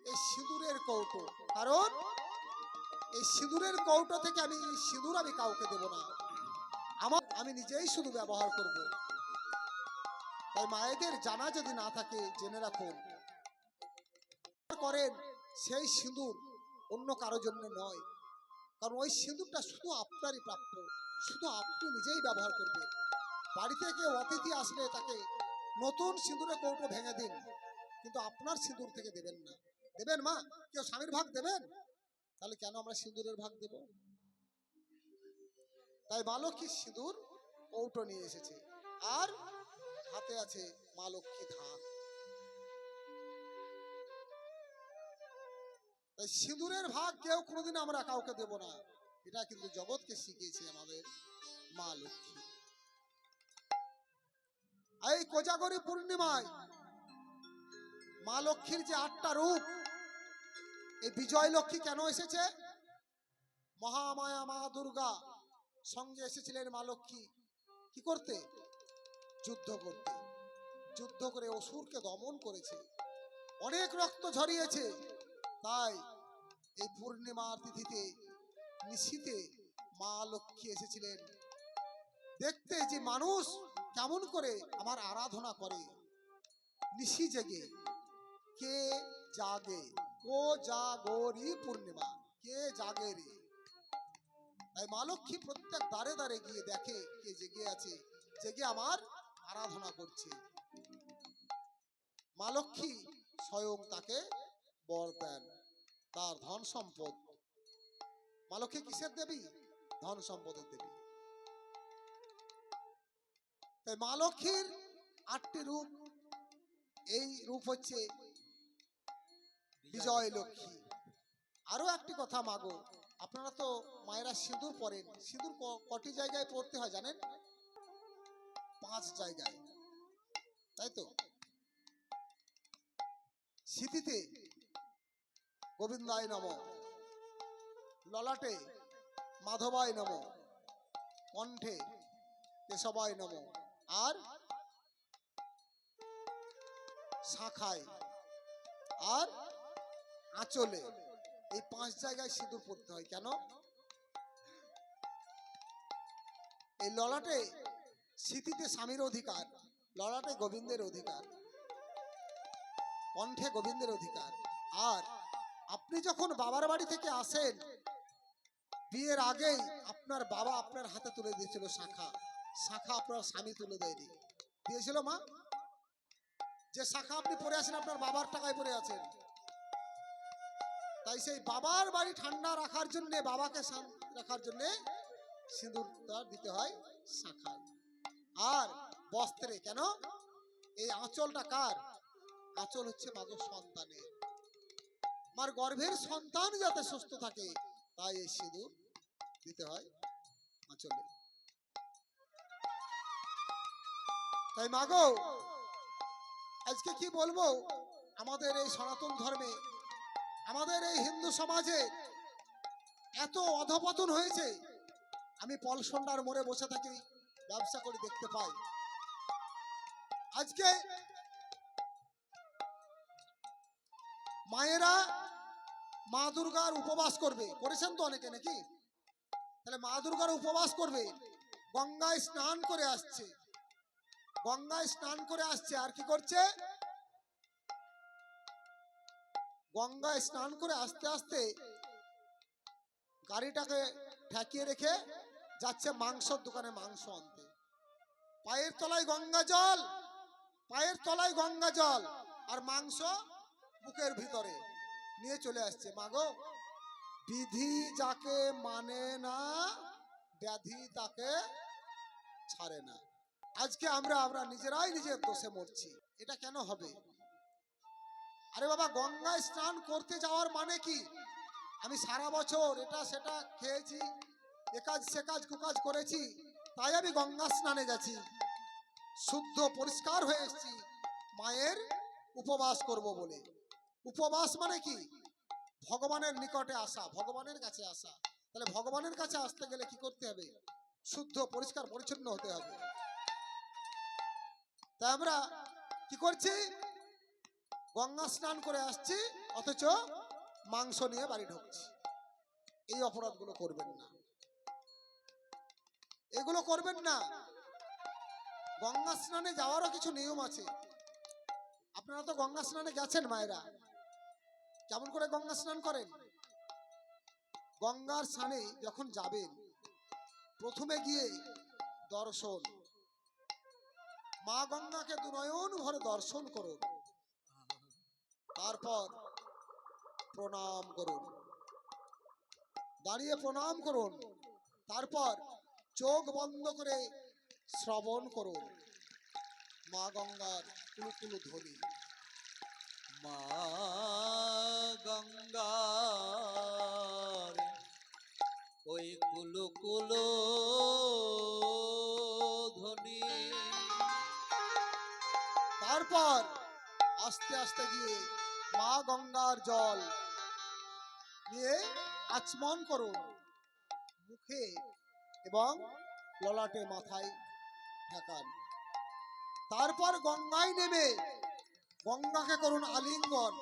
এই সিঁদুরের কৌটো। কারণ এই সিঁদুরের কৌটো থেকে আমি সিঁদুর আমি কাউকে দেব না, আমি নিজেই শুধু ব্যবহার করব। তাই মায়েদের জানা যদি না থাকে, জেনে রাখুন, করেন সেই সিঁদুর অন্য কারোর জন্য নয়। কারণ ওই সিঁদুরটা শুধু আপনারই প্রাপ্য, শুধু আপনি নিজেই ব্যবহার করবেন। বাড়িতে কেউ অতিথি আসলে তাকে নতুন সিঁদুরের কৌটো ভেঙে দিন, কিন্তু আপনার সিঁদুর থেকে দেবেন না। দেবেন মা? কেউ স্বামীর ভাগ দেবেন? তাহলে কেন আমরা সিঁদুরের ভাগ দেব? তাই মা লক্ষ্মী সিঁদুর কৌটো নিয়ে এসেছে, আর হাতে আছে মা লক্ষ্মী ধান। তাই সিঁদুরের ভাগ কেউ কোনোদিন আমরা কাউকে দেব না, এটা কিন্তু জগৎকে শিখিয়েছে আমাদের মা লক্ষ্মী। এই কোজাগরী পূর্ণিমায় মা লক্ষ্মীর যে 8টা রূপ, এই বিজয় লক্ষ্মী কেন এসেছে? মহামায়া মা দুর্গা সঙ্গে এসেছিলেন মা লক্ষ্মী কি করতে? যুদ্ধ করতে। যুদ্ধ করে অসুরকে দমন করেছে, অনেক রক্ত ঝরিয়েছে। তাই এই পূর্ণিমার তিথিতে, নিশীতে মা লক্ষ্মী এসেছিলেন দেখতে যে মানুষ কেমন করে আমার আরাধনা করে। নিশি জেগে কে জাগে, কো জাগরি পূর্ণিমা, কে জাগে রে। তাই মা লক্ষ্মী প্রত্যেক দ্বারে দ্বারে গিয়ে দেখে কে জেগে আছে, জেগে আমার আরাধনা করছে। মা লক্ষ্মী স্বয়ং তাকে বর দেন, তার ধন সম্পদ। মা লক্ষ্মী কিসের দেবী? ধন সম্পদের দেবী। তাই মা লক্ষ্মীর 8টি রূপ। এই রূপ হচ্ছে বিজয় লক্ষ্মী। আরো একটি কথা মাগো, আপনারা তো মায়েরা সিঁদুর পরেন, সিঁদুর কটি জায়গায় পড়তে হয় জানেন? 5 জায়গায়, তাই তো? সিঁথিতে গোবিন্দায় নমঃ, ললাটে মাধবায় নমঃ, কণ্ঠে কেশবায় নমঃ, আর শাখায়, আর আঁচলে। এই 5 জায়গায় সিঁদুর পড়তে হয়। কেন? এই ললাটে সিঁথিতে স্বামীর অধিকার, ললাটে গোবিন্দের অধিকার, কণ্ঠে গোবিন্দের অধিকার। আর আপনি যখন বাবার বাড়ি থেকে আসেন, বিয়ের আগেই আপনার বাবা আপনার হাতে তুলে দিয়েছিল শাখা, শাখা আপনার স্বামী তুলে দেয়নি, দিয়েছিল মা? যে শাখা আপনি পরে আছেন, আপনার বাবার টাকায় পরে আছেন। তাই সেই বাবার বাড়ি ঠান্ডা রাখার জন্য, বাবাকে শান্ত রাখার জন্য সিঁদুরটা দিতে হয় শাখায়। আর বস্ত্রে কেন? এই আঁচলটা কার? আঁচল হচ্ছে মাগো সন্তানের, আমার গর্ভের সন্তান যাতে সুস্থ থাকে, তাই এই সিঁদুর দিতে হয় আঁচলে। তাই মাগো, আজকে কি বলবো, আমাদের এই সনাতন ধর্মে, আমাদের এই হিন্দু সমাজে এত অধপতন হয়েছে। আমি পলসন্ডার মোড়ে বসে থাকি, ব্যবসা করে দেখতে পাই। আজকে মায়েরা মা দুর্গার উপবাস করবে, করেছেন তো অনেকে নাকি? তাহলে মা দুর্গার উপবাস করবে, গঙ্গায় স্নান করে আসছে, গঙ্গায় স্নান করে আসছে। আর কি করছে? গঙ্গায় স্নান করে আস্তে আস্তে গাড়িটাকে ঠেকিয়ে রেখে যাচ্ছে মাংসর দোকানে মাংস আনতে। পায়ের তলায় গঙ্গা জল, পায়ের তলায় গঙ্গা জল। আর মাংস বুকের ভিতরে নিয়ে চলে আসছে। মাগো, বিধি যাকে মানে না, ব্যাধি তাকে ছাড়ে না। আজকে আমরা নিজেরাই নিজের দোষে মরছি। এটা কেন হবে? আরে বাবা, গঙ্গায় স্নান করতে যাওয়ার মানে কি? আমি সারা বছর এটা সেটা খেয়েছি, এ কাজ সে কাজ কুকাজ করেছি, তাই আমি গঙ্গা স্নানে গেছি, শুদ্ধ পরিষ্কার হয়ে এসেছি মায়ের উপবাস করব বলে। উপবাস মানে কি? ভগবানের নিকটে আসা, ভগবানের কাছে আসা। তাহলে ভগবানের কাছে আসতে গেলে কি করতে হবে? শুদ্ধ পরিষ্কার পরিচ্ছন্ন হতে হবে। তাই আমরা কি করছি? গঙ্গা স্নান করে আসছি, অথচ মাংস নিয়ে বাড়ি ঢুকছি। এই অপরাধগুলো করবেন না, এগুলো করবেন না। গঙ্গা স্নানে যাওয়ারও কিছু নিয়ম আছে। আপনারা তো গঙ্গা স্নানে গেছেন মায়েরা, কেমন করে গঙ্গা স্নান করেন? গঙ্গার স্নানে যখন যাবেন, প্রথমে গিয়ে দর্শন, মা গঙ্গাকে দুনয়ন ভরে দর্শন করুন, তারপর প্রণাম করুন, দাঁড়িয়ে প্রণাম করুন, তারপর চোখ বন্ধ করে শ্রবণ করুন মা গঙ্গার কুলুকুলু ধ্বনি। মা গঙ্গার ওই কুলো কুলো ধ্বনি। তারপর আস্তে আস্তে গিয়ে মা গঙ্গার জল নিয়ে আচমন করুন মুখে এবং ললাটে মাথায় ঠেকান। তারপর গঙ্গায় নেমে গঙ্গাকে করুন আলিঙ্গন।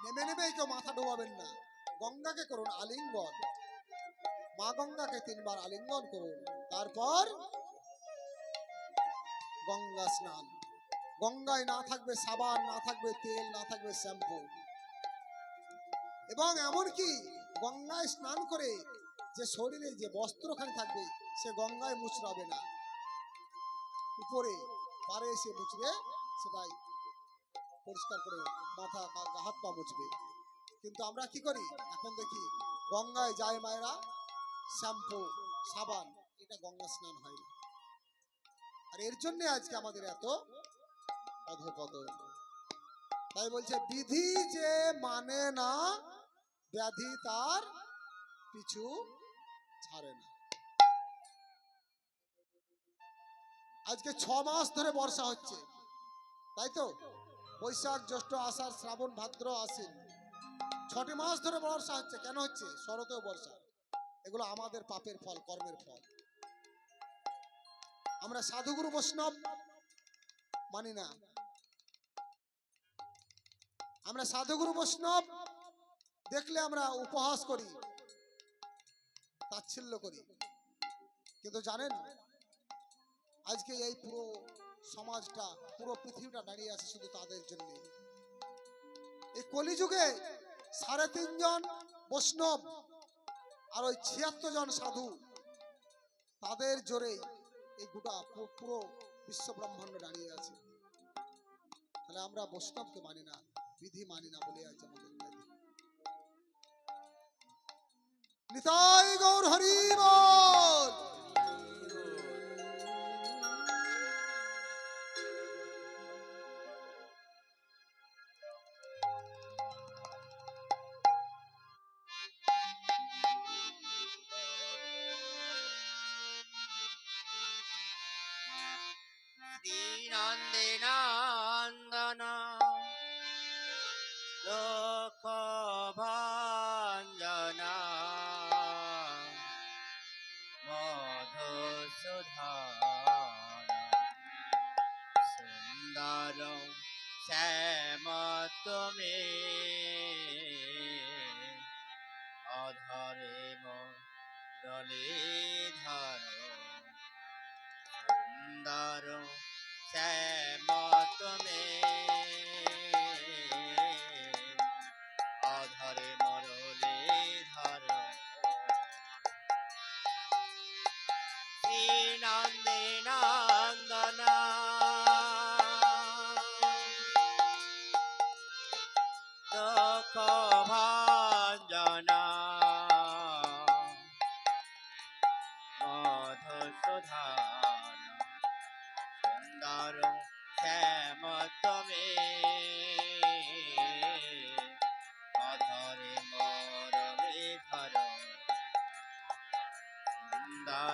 নেমে নেমে কেউ মাথা ডোবাবেন না, গঙ্গাকে করুন আলিঙ্গন। মা গঙ্গাকে 3 বার আলিঙ্গন করুন, তারপর গঙ্গা স্নান। গঙ্গায় না থাকবে সাবান, না থাকবে তেল, না থাকবে শ্যাম্পু। এবং এমনকি গঙ্গায় স্নান করে যে শরীরে যে বস্ত্রখানি থাকবে সে গঙ্গায় মুচড়াবে না, উপরে পারে এসে মুচড়ে সেটাই পরিষ্কার করে মাথা হাত পা মুছবে। কিন্তু আমরা কি করি? এখন দেখি গঙ্গায় যায় মায়েরা, শ্যাম্পু সাবান, এটা গঙ্গা স্নান হয় না। আর এর জন্য আজকে আমাদের এত অধপতন। তাই বলছে বিধি যে মানে না, ব্যাধি তার পিছু ছাড়ে না। আজকে 6 মাস ধরে বর্ষা হচ্ছে, তাই তো? বৈশাখ জ্যৈষ্ঠ আষাঢ় শ্রাবণ ভাদ্র আশ্বিন, 6টি মাস ধরে বর্ষা হচ্ছে। কেন হচ্ছে? শরতেও বর্ষা। এগুলো আমাদের পাপের ফল, কর্মের ফল। আমরা সাধুগুরু বৈষ্ণব মানি না, আমরা সাধুগুরু বৈষ্ণব দেখলে আমরা উপহাস করি, তাচ্ছিল্য করি। কিন্তু জানেন, আজকে এই পুরো সমাজটা, পুরো পৃথিবীটা দাঁড়িয়ে আছে শুধু তাদের জন্য। এই কলিযুগে 3.5 জন বৈষ্ণব আর ওই 76 জন সাধু, তাদের জোরেই এই গোটা পুরো বিশ্ব ব্রহ্মাণ্ড দাঁড়িয়ে আছে। তাহলে আমরা বৈষ্ণবকে মানি না, বিধি মানি না বলে আছে আমাদের ব্যাধি। নিতাই গৌর হরি বল। শ্রীনন্দে নন্দন লোক ভঞ্জন মধুসূদন সুন্দর শ্যাম তুমি অধরে মুরলীধর সুন্দর শ্যাম তুমি অধরে মুরলীধর শ্রীনন্দে নন্দন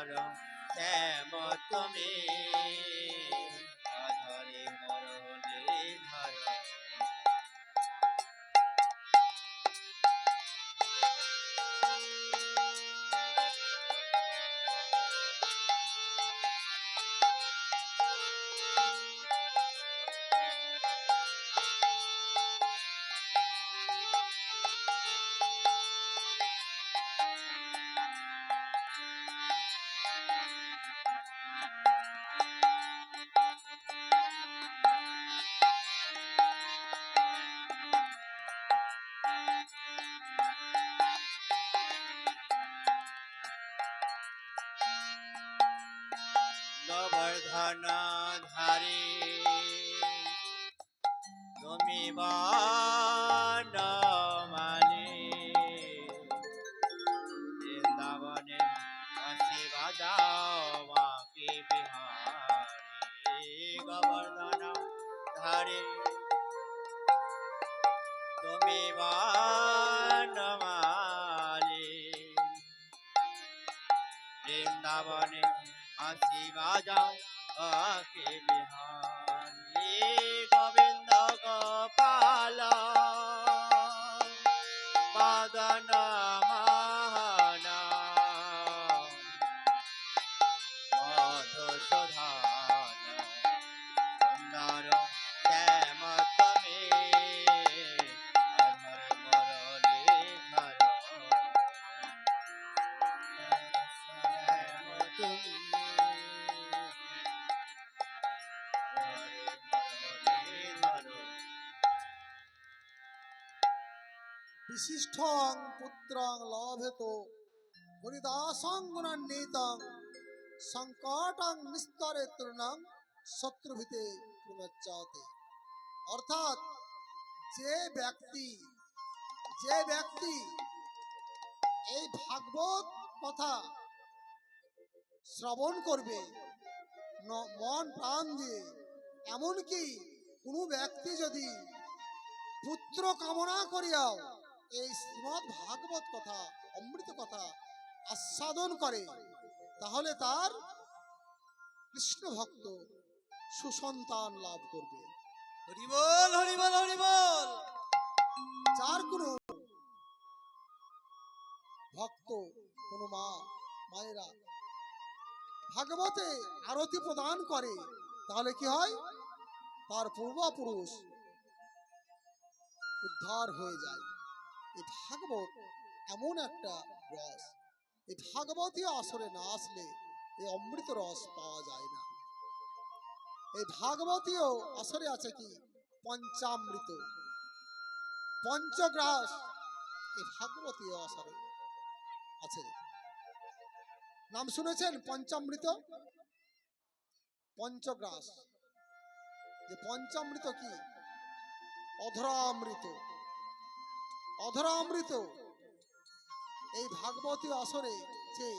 ধরো শ্যাম তুমি আধারে মরলে ধরো গোবর্ধন ধারে তুমি বনমালী বৃন্দাবনে বাঁশি বাজাও বাঁকি বিহারী গোবর্ধন ধারে তুমি বনমালী বৃন্দাবনে বাঁশি বাজাও বাঁকি বিহারী গোবিন্দ গোপাল মদন মোহন মধুসূদন সুন্দর শ্যাম তুমি অধর মুরলী ধর শ্যাম তুমি অধর মুরলী ধর বিশিষ্টং পুত্রং লভেত হরিদাসং গুণান্বিতং সংকটং নিস্তরে তৃণং শত্রুভিতে প্রমচ্চাতে। অর্থাৎ যে ব্যক্তি এই ভাগবত কথা শ্রবণ করবে মন প্রাণ দিয়ে, এমনকি কোনো ব্যক্তি যদি পুত্র কামনা করিয়াও এই শ্রীমৎ ভাগবত কথা, অমৃত কথা আস্বাদন করে, তাহলে তার কৃষ্ণ ভক্ত সুসন্তান লাভ করবে। হরি বল হরি বল হরি বল। যার কোনো ভক্ত, কোনো মায়েরা ভাগবতে আরতি প্রদান করে, তাহলে কি হয়? তার পূর্বপুরুষ উদ্ধার হয়ে যায়। এই ভাগবত এমন একটা রস, এই ভাগবতীয় আসরে না আসলে এই অমৃত রস পাওয়া যায় না। এই ভাগবতীয় আসরে আছে কি পঞ্চামৃত, পঞ্চগ্রাস এই ভাগবতীয় আসরে আছে। নাম শুনেছেন পঞ্চামৃত, পঞ্চগ্রাস? যে পঞ্চামৃত কি? অধরামৃত, অধরামৃত এই ভাগবতীয় আসরে যে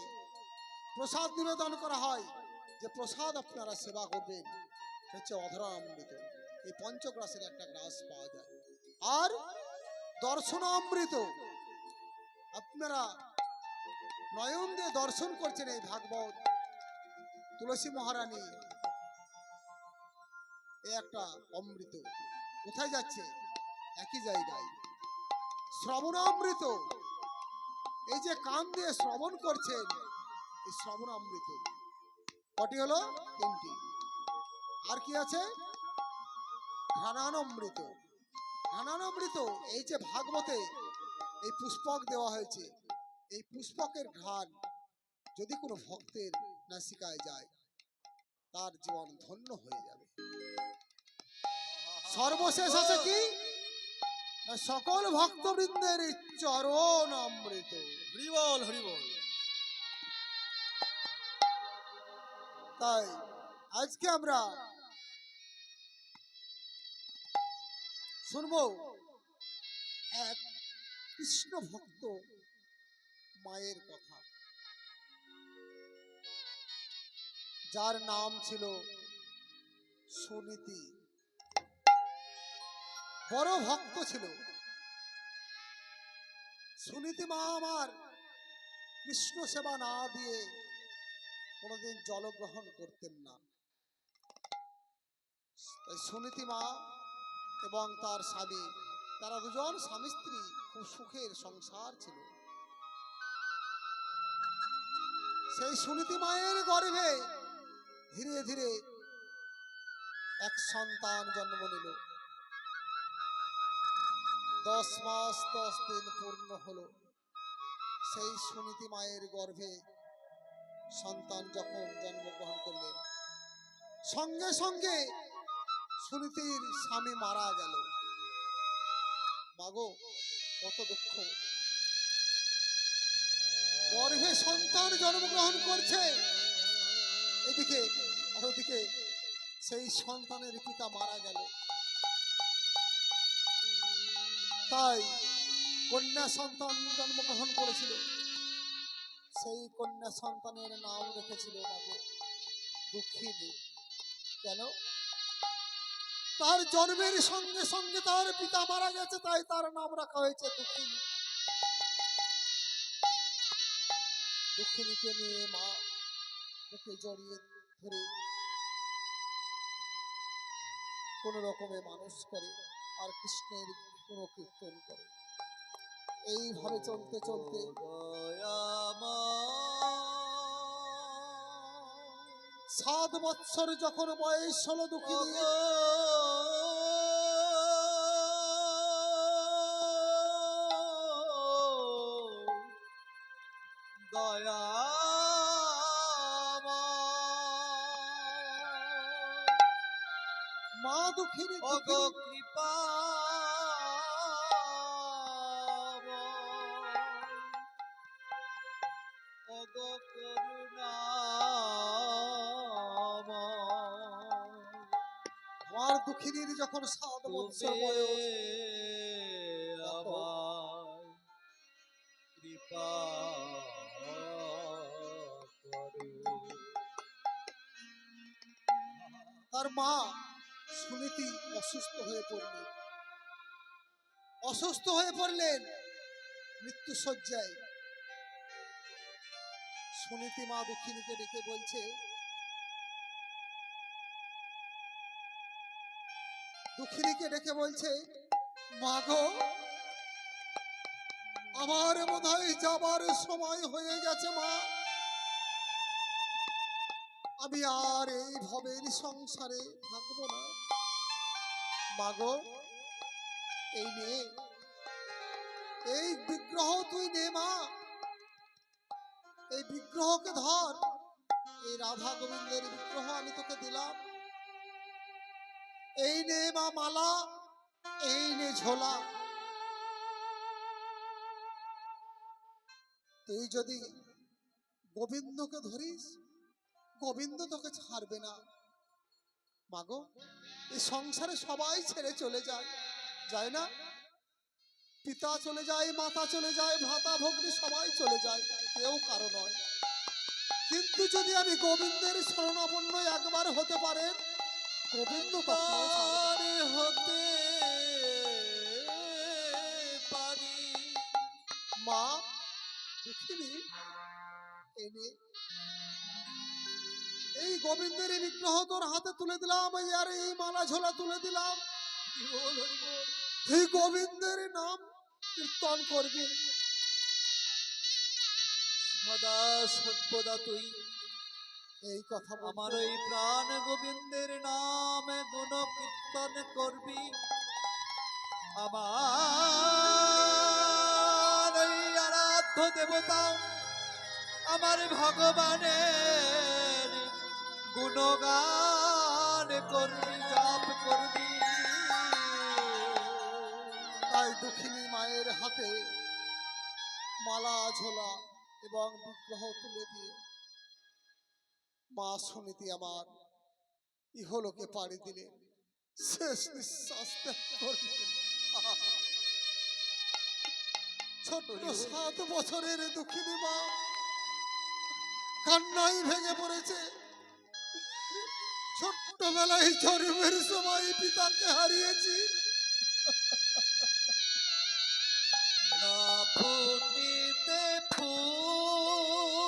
প্রসাদ নিবেদন করা হয়, যে প্রসাদ আপনারা সেবা করবেন, হচ্ছে অধরামৃত। এই পঞ্চগ্রাসের একটা গ্রাস পাওয়া যায়। আর দর্শনামৃত, আপনারা নয়ন দিয়ে দর্শন করছেন এই ভাগবত, তুলসী মহারানী এই একটা অমৃত। কোথায় যাচ্ছে? একই জায়গায়। শ্রবণামৃত, এই যে কান দিয়ে শ্রবণ করছেন, এই শ্রবণামৃত কটি হলো? তিনটি। আর কি আছে? ঘ্রাণানমৃত। ঘ্রাণানমৃত এই যে ভাগবতে এই পুষ্পক দেওয়া হয়েছে, এই পুষ্পকের ঘ্রাণ যদি কোনো ভক্তের নাসিকায় যায়, তার জীবন ধন্য হয়ে যাবে। সর্বশেষ আছে কি না? সকল ভক্তবৃন্দের চরণ অমৃত। হরি বল হরি বল। তাই আজকে আমরা শুনবো এক কৃষ্ণ ভক্ত মায়ের কথা, যার নাম ছিল সুনীতি। বড় ভক্ত ছিল সুনীতি মা। আমার কৃষ্ণ সেবা না দিয়ে কোনোদিন জল গ্রহণ করতেন না। তাই সুনীতি মা এবং তার স্বামী, তারা দুজন স্বামী স্ত্রী, খুব সুখের সংসার ছিল। সেই সুনীতি মায়ের গর্ভে ধীরে ধীরে এক সন্তান জন্ম নিল। 10 মাস 10 দিন পূর্ণ হলো। সেই সুনীতি মায়ের গর্ভে সন্তান যখন জন্মগ্রহণ করলেন, সঙ্গে সঙ্গে সুনীতির স্বামী মারা গেল। মাগো, কত দুঃখ! গর্ভে সন্তান জন্মগ্রহণ করছে, এদিকে আর ওদিকে সেই সন্তানের পিতা মারা গেল। তাই কন্যা সন্তান জন্মগ্রহণ করেছিল। সেই কন্যা সন্তানের নাম রেখেছিল মাগো দুঃখিনী। কেন? তার জন্মের সঙ্গে সঙ্গে তার পিতা মারা গেছে, তাই তার নাম রাখা হয়েছে দুঃখিনী। দুঃখিনীকে নিয়ে মা বুকে জড়িয়ে ধরে কোন রকমে মানুষ করে আর কৃষ্ণের গুণকীর্তন করে। এইভাবে চলতে চলতে 7 বৎসর যখন বয়স হলো দুঃখিনী, মা দুঃখিনী কৃপা করুণা আমার দুঃখিনীর যখন 7 বৎসর বয়স, কৃপা তার মা সুনীতি অসুস্থ হয়ে পড়লেন। অসুস্থ হয়ে পড়লেন মৃত্যু শয্যায়। সুনীতি মা দুঃখিনীকে ডেকে বলছে, দুঃখিনীকে ডেকে বলছে, মা গো, আমার বোধহয় যাবার সময় হয়ে গেছে মা। আমি আর এই ভবের সংসারে থাকবো না। মা গো, এই নে, এই বিগ্রহ তুই নে মা, এই বিগ্রহকে ধর। এই রাধা গোবিন্দের বিগ্রহ আমি তোকে দিলাম। এই নে মা মালা, এই নে ঝোলা। তুই যদি গোবিন্দকে ধরিস, গোবিন্দ তোকে ছাড়বে না। মাগো, এই সংসারে সবাই ছেড়ে চলে যায়, যায় না? পিতা চলে যায়, মাতা চলে যায়, ভ্রাতা ভগ্নী সবাই চলে যায়, কেউ কারো নয়। কিন্তু যদি আমি গোবিন্দের শরণাপন্ন একবার হতে পারে, গোবিন্দ কখনো ছাড়বে না। হতে পারি মা দুঃখিনী, এনে এই গোবিন্দের বিগ্রহ তোর হাতে তুলে দিলাম, আর এই মালা ঝোলা তুলে দিলাম। এই গোবিন্দের নাম কীর্তন করবি সদা সর্বদা তুই এই কথা আমার ওই প্রাণ গোবিন্দের নাম গুণ কীর্তন করবি। আমার ওই আরাধ্য দেবতা আমার ভগবানের গুণগান করবি, জপ করবি। তাই দুঃখিনী মায়ের হাতে মালা ঝোলা এবং বিগ্রহ তুলে দিয়ে মা সুনীতি আমার ইহলোকে পাড়ি দিলেন, শেষ নিঃশ্বাস ত্যাগ করলেন। ছোট্ট 7 বছরের দুঃখিনী মা কান্নাই ভেঙে পড়েছে। ছোট্টবেলায় জন্মের সময় পিতাকে হারিয়েছি। না ফুটিতে ফুল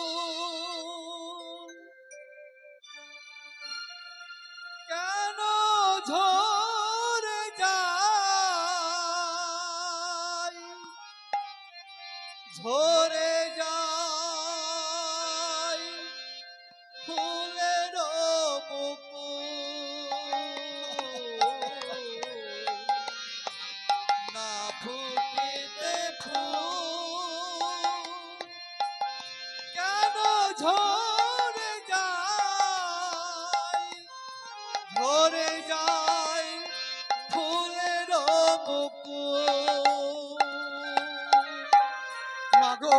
ঝরে যায়, ঝরে যায় ফুলের মুকুল। মাগো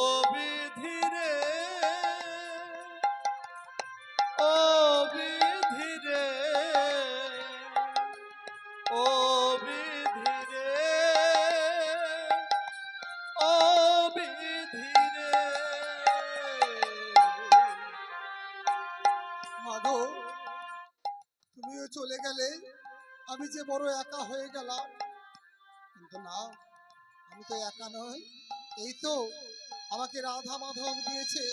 ও বিধিরে, ও বিধিরে, ও বিধিরে, ও বিধিরে। মাগো তুমিও চলে গেলে, আমি যে বড় একা হয়ে গেলাম। কিন্তু না, আমি তো একা নই। এই তো আমাকে রাধা মাধব দিয়েছে,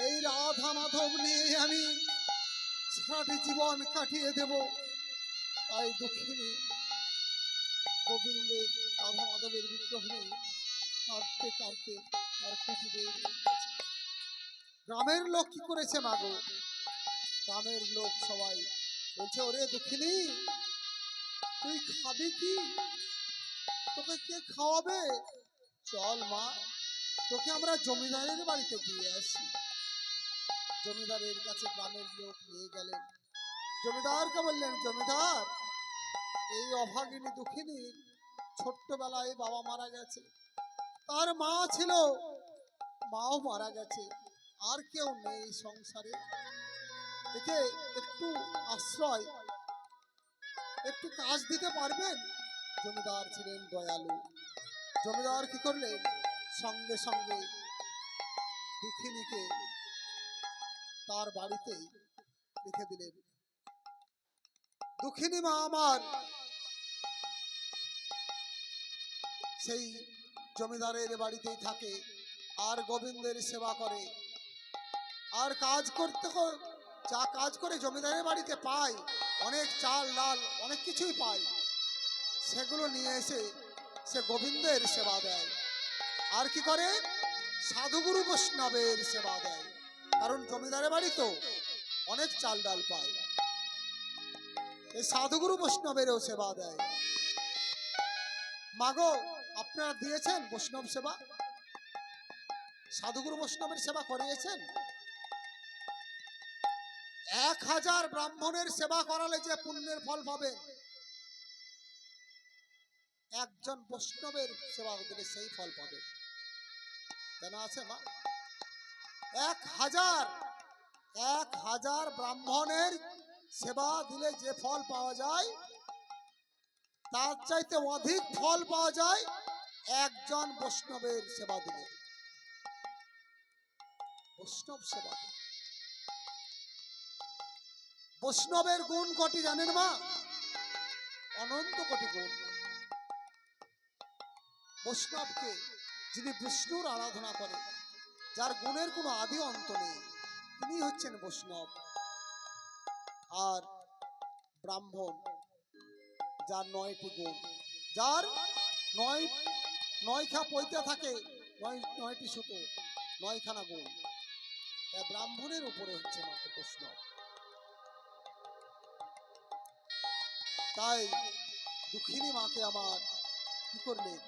এই রাধা মাধব নিয়ে আমি সারাটি জীবন কাটিয়ে দেব। তাই দুঃখিনী গোবিন্দের রাধা মাধবের বিগ্রহ নিয়ে কাঁদতে কাঁদতে আর কুটিরে গেছে। গ্রামের লোক কি করেছে মাগো? গ্রামের লোক সবাই বলছে, ওরে দুঃখিনী তুই খাবি কি? তোকে কে খাওয়াবে? চল মা, তোকে আমরা জমিদারের বাড়িতে দিয়ে আসি। জমিদারের কাছে গ্রামের লোক নিয়ে গেলেন। জমিদারকে বললেন, জমিদার এই অভাগিনী দুঃখিনী ছোট্টবেলায় বাবা মারা গেছে, তার মা ছিল, মাও মারা গেছে, আর কেউ নেই সংসারে। একে একটু আশ্রয়, একটু কাজ দিতে পারবেন? জমিদার ছিলেন দয়ালু। জমিদার কি করলেন, সঙ্গে সঙ্গে দুঃখিনীকে তার বাড়িতেই রেখে দিলেন। দুঃখিনী মা আমার সেই জমিদারের বাড়িতেই থাকে, আর গোবিন্দের সেবা করে। আর কাজ করতে যা কাজ করে জমিদারের বাড়িতে পায়, অনেক চাল ডাল অনেক কিছুই পায়, সেগুলো নিয়ে এসে সে গোবিন্দের সেবা দেয়। আর কি করে, সাধুগুরু বৈষ্ণবের সেবা দেয়, কারণ জমিদারের বাড়ি তো অনেক চাল ডাল পায়। এই সাধুগুরু বৈষ্ণবেরও সেবা দেয়। মাগো আপনারা দিয়েছেন বৈষ্ণব সেবা? সাধুগুরু বৈষ্ণবের সেবা করিয়েছেন? 1000 ব্রাহ্মণের সেবা করালে যে পুণ্যের ফল পাবেন, একজন বৈষ্ণবের সেবা দিলে সেই ফল পাবেন। জানা আছে মা? 1000 ব্রাহ্মণের সেবা দিলে যে ফল পাওয়া যায়, তার চাইতে অধিক ফল পাওয়া যায় একজন বৈষ্ণবের সেবা দিলে। বৈষ্ণব সেবা, বৈষ্ণবের গুণ কটি জানেন মা? অনন্ত কোটি গুণ। বৈষ্ণবকে যিনি বিষ্ণুর আরাধনা করে, যার গুণের কোনো আদি অন্ত নেই, তিনি হচ্ছেন বৈষ্ণব। আর ব্রাহ্মণ, যার 9টি গুণ, যার নয়খা পৈতে থাকে, 9টি সুতো, 9খানা গুণ, তাই ব্রাহ্মণের উপরে হচ্ছে মাত্র বৈষ্ণব। তাই দুঃখিনী মাকে আমার কি করলেন,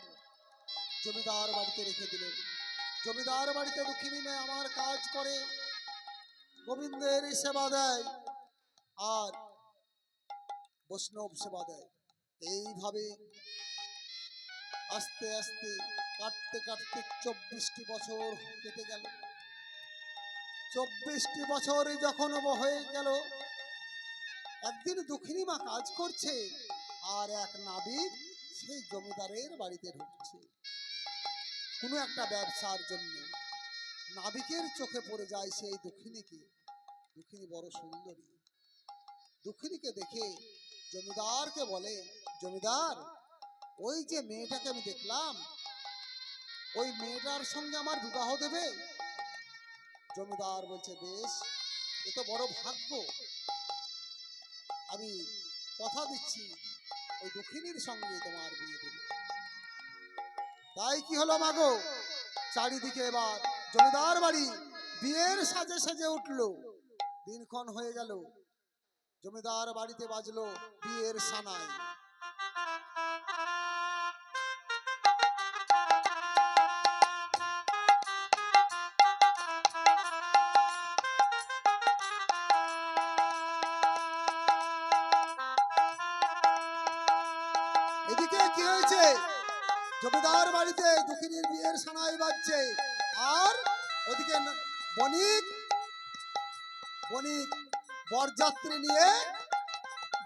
জমিদার বাড়িতে রেখে দিলেন। জমিদার বাড়িতে দুঃখিনী মেয়ে আমার কাজ করে, গোবিন্দের সেবা দেয় আর বৈষ্ণব সেবা দেয়। এইভাবে আস্তে আস্তে কাটতে কাটতে 24টি বছর কেটে গেল। 24টি বছর যখন হয়ে গেল, একদিন দুঃখিনী মা কাজ করছে, আর এক নাবিক সেই জমিদারের বাড়িতে ঢুকছে কোনো একটা ব্যবসার জন্য। নাবিকের চোখে পড়ে যায় সেই দুঃখিনীকে। দুঃখিনী বড় সুন্দরী। দুঃখিনীকে দেখে জমিদারকে বলে, জমিদার ওই যে মেয়েটাকে আমি দেখলাম, ওই মেয়েটার সঙ্গে আমার বিবাহ দেবে? জমিদার বলছে, বেশ, এ তো বড় ভাগ্য, আমি কথা দিচ্ছি ওই দুঃখিনীর সঙ্গে তোমার বিয়ে দেব। তাই কি হলো মাগো, চারিদিকে এবার জমিদার বাড়ি বিয়ের সাজে সাজে উঠলো। দিনক্ষণ হয়ে গেল, জমিদার বাড়িতে বাজলো বিয়ের সানাই। কি হয়েছে? জমিদার বাড়িতে দুঃখিনীর বিয়ের সানাই বাজছে, আর ওদিকে বণিক বণিক বরযাত্রী নিয়ে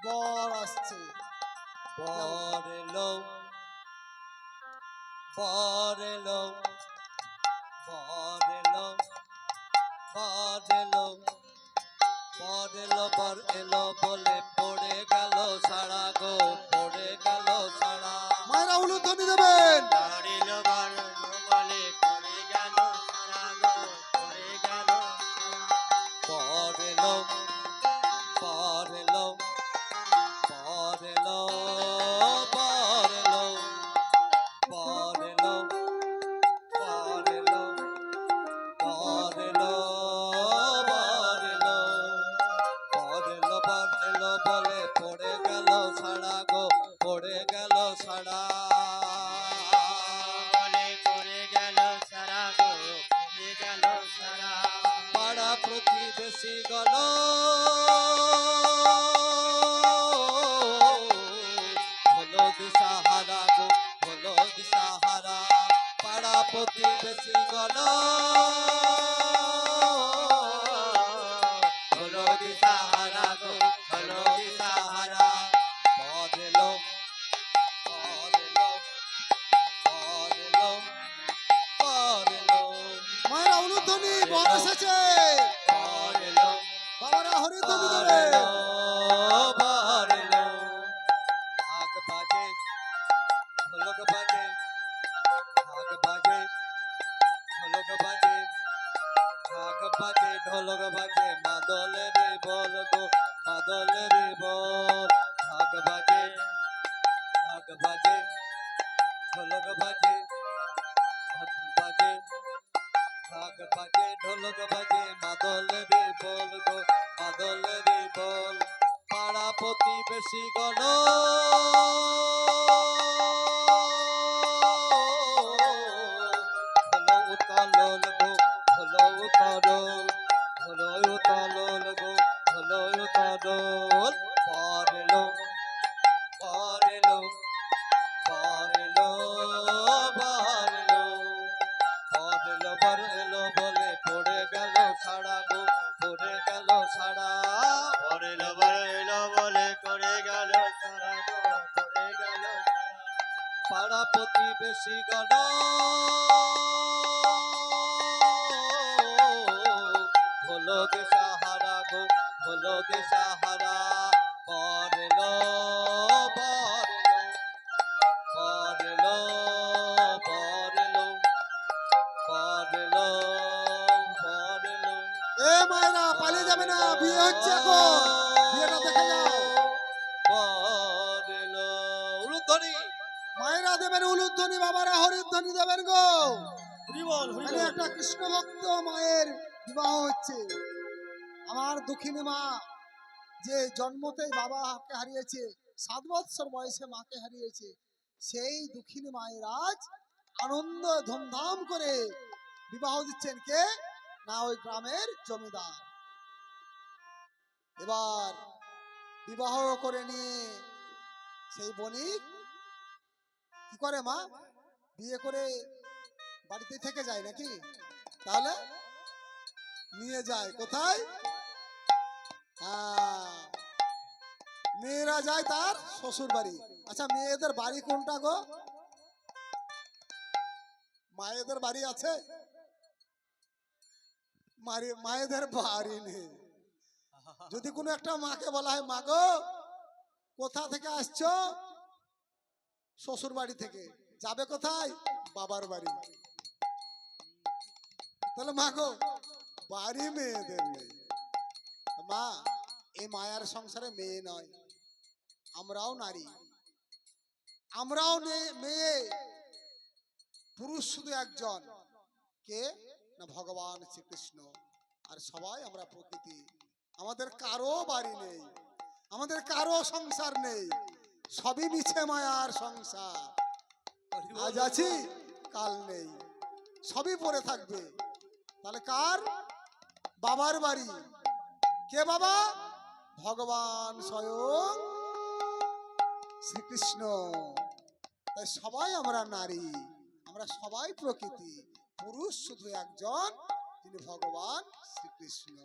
বর আসছে। বর এলো, বর এলো, বর এলো, বর এলো, বর এলো, বর এলো বলে পড়ে গেল সারা গো, পড়ে গেল সারা। মায়েরা উলুধ্বনি দেবেন। বাড়িল বাড়ল বলে পড়ে গেল সারা গো, পড়ে গেল সারা। বর এলো, বর এলো, বর এলো, বর এলো, বর এলো, বর এলো, বর এলো, বর এলো, বর এলো, বর এলো বলে পড়ে গেল সারা গো, পড়ে গেল সারা। বলে পড়ে গেল সারা গো, পড়ে গেল সারা। পাড়া প্রতিবেশী গণ হলো দিশাহারা গো, হলো দিশাহারা। পাড়া প্রতিবেশী গণ হলো দিশাহারা গো, হলো দিশাহারা। বর এলো, বর এলো, বর এলো, বর এলো, মায়েরা উলুধ্বনি, বর এসেছে। বর এলো, বাবারা হরিধ্বনি বর দেবেন। এলো, বর এলো। ঢাক বাজে, ঢোলক বাজে, ঢাক বাজে, ঢোলক বাজে, ঢাক বাজে, ঢোলক বাজে, মাদলের বল গো, মাদলের বল। ঢাক বাজে, ঢাক বাজে, ঢোলক বাজে, ঢাক বাজে, ঢাক বাজে, ঢোলক বাজে, মাদলের বল গো, মাদলের বল। পাড়া প্রতিবেশী গণ হলো উতলল গো, হলো উতলল, হলো উতলল গো, হলো উতলল। বর এলো, বর এলো, বর এলো, বর এলো, বর এলো, বর এলো বলে পড়ে গেল সারা গো, পড়ে গেল সারা। বলিল বলিল বলে পড়ে গেল সারা গো, পড়ে গেল সারা। পাড়া প্রতিবেশী গণ হলো দিশাহারা গো, হলো দিশাহারা। বর এলো, বর এলো, বর এলো, বর এলো, বর এলো, বর এলো। এ মায়েরা পালিয়ে যাবে না, বিয়ে হচ্ছে এখন, বিয়েটা দেখে যাও। বর এলো, উলুধ্বনি। মায়েরা দেবেন উলুধ্বনি, বাবারা হরিধ্বনি দেবেন গো। এখানে একটা কৃষ্ণ ভক্ত মায়ের বিবাহ হচ্ছে। আমার দুঃখিনী মা, যে জন্মতেই বাবাকে হারিয়েছে, 7 বৎসর বয়সে মাকে হারিয়েছে, সেই দুঃখিনী মায়ের আজ আনন্দ ধুমধাম করে বিবাহ দিচ্ছেন কে? না, ওই গ্রামের জমিদার। এবার বিবাহ করে নিয়ে সেই বণিক কি করে মা? বিয়ে করে বাড়িতে থেকে যায় নাকি? তাহলে নিয়ে যায় কোথায়? হ্যাঁ, মেয়েরা যায় তার শ্বশুর বাড়ি। আচ্ছা, মেয়েদের বাড়ি কোনটা গো? মায়েদের বাড়ি আছে? মায়েদের বাড়ি নেই। যদি কোনো একটা মাকে বলা হয়, মা গো কোথা থেকে আসছো? শ্বশুর বাড়ি থেকে। যাবে কোথায়? বাবার বাড়ি। তাহলে মা গো বাড়ি মেয়েদের নেই। মা, এই মায়ার সংসারে মেয়ে নয়, আমরাও নারী, আমরাও মেয়ে। পুরুষ শুধু একজন, কে? না, ভগবান শ্রীকৃষ্ণ। আর সবাই আমরা প্রকৃতি। আমাদের কারো বাড়ি নেই, আমাদের কারো সংসার নেই, সবই মিছে মায়ার সংসার। আজ আছি, কাল নেই, সবই পড়ে থাকবে। তাহলে কার? বাবার বাড়ি। কে বাবা? ভগবান স্বয়ং শ্রীকৃষ্ণ। তাই সবাই আমরা নারী, আমরা সবাই প্রকৃতি, পুরুষ শুধু একজন, তিনি ভগবান শ্রীকৃষ্ণ।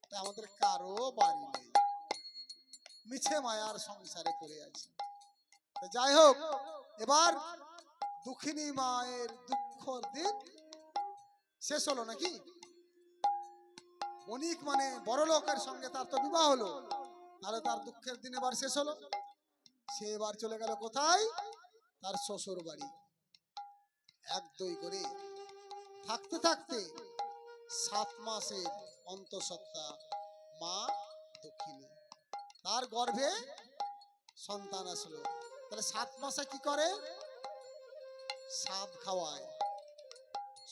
তাই আমাদের কারো বাড়ি নেই, মিছে মায়ার সংসারে পড়ে আছি। তো যাই হোক, এবার দুঃখিনী মায়ের দুঃখর দিন শেষ হলো নাকি? বণিক মানে বড় লোকের সঙ্গে তার তো বিবাহ হলো, তাহলে তার দুঃখের দিন এবার শেষ হলো। সে এবার চলে গেল কোথায়? তার শ্বশুর বাড়ি। এক দুই করে থাকতে থাকতে 7 মাসের অন্তঃসত্ত্বা মা দুঃখিনী, তার গর্ভে সন্তান আসলো। তাহলে 7 মাসে কি করে? সাধ খাওয়ায়,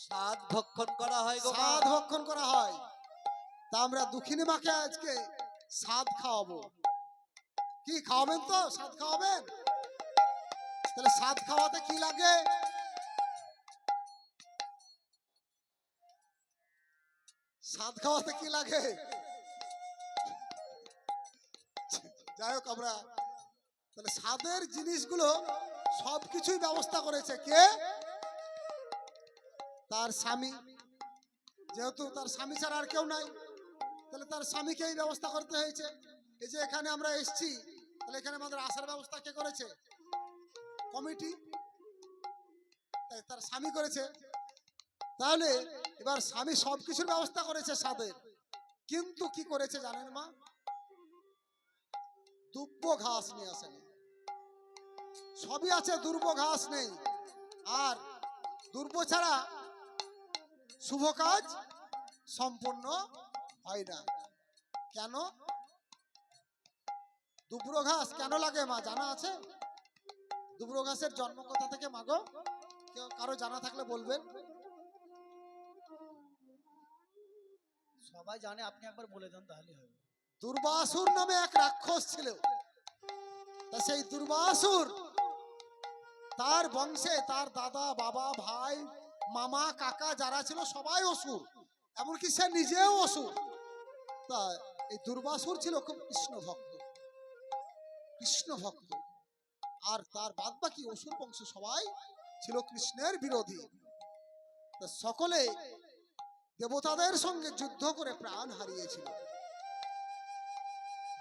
স্বাদ ভক্ষণ করা হয় গো মা। সাধ ভক্ষণ করা হয়। তা আমরা দুঃখিনী মাকে আজকে সাধ খাওয়াবো। কি খাওয়াবেন? তো সাধ খাওয়াবেন। তাহলে সাধ খাওয়াতে কি লাগে? সাধ খাওয়াতে কি লাগে? যাই হোক, আমরা তাহলে সাধের জিনিসগুলো সবকিছুই ব্যবস্থা করেছে কে? তার স্বামী। যেহেতু তার স্বামী ছাড়া আর কেউ নাই, তাহলে তার স্বামীকেই ব্যবস্থা করতে হয়েছে। এই যে এখানে আমরা এসেছি, তাহলে এখানে আমাদের আসার ব্যবস্থা কে করেছে? কমিটি। তাই তার স্বামী করেছে। তাহলে এবার স্বামী সবকিছুর ব্যবস্থা করেছে সাধের, কিন্তু কি করেছে জানেন মা? দুব্ব ঘাস নিয়ে আসেনি। সবই আছে, দুর্ব ঘাস নেই। আর দুর্ব ছাড়া শুভ কাজ সম্পূর্ণ হয় না। কেন দুব্র ঘাস কেন লাগে মা জানা আছে? দুব্র ঘাসের জন্ম কোথা থেকে মাগো? কেউ কারো জানা থাকলে বলবেন। সবাই জানে, আপনি একবার বলে দেন তাহলে হবে। দুর্বাসুর নামে এক রাক্ষস ছিল। তা সেই দুর্বাসুর, তার বংশে তার দাদা, বাবা, ভাই, মামা, কাকা যারা ছিল সবাই অসুর, এমনকি সে নিজেও অসুর। তা এই দুর্বাসুর ছিল খুব কৃষ্ণ ভক্ত, কৃষ্ণ ভক্ত। আর তার বাদ বাকি অসুর বংশ সবাই ছিল কৃষ্ণের বিরোধী। তা সকলে দেবতাদের সঙ্গে যুদ্ধ করে প্রাণ হারিয়েছিল।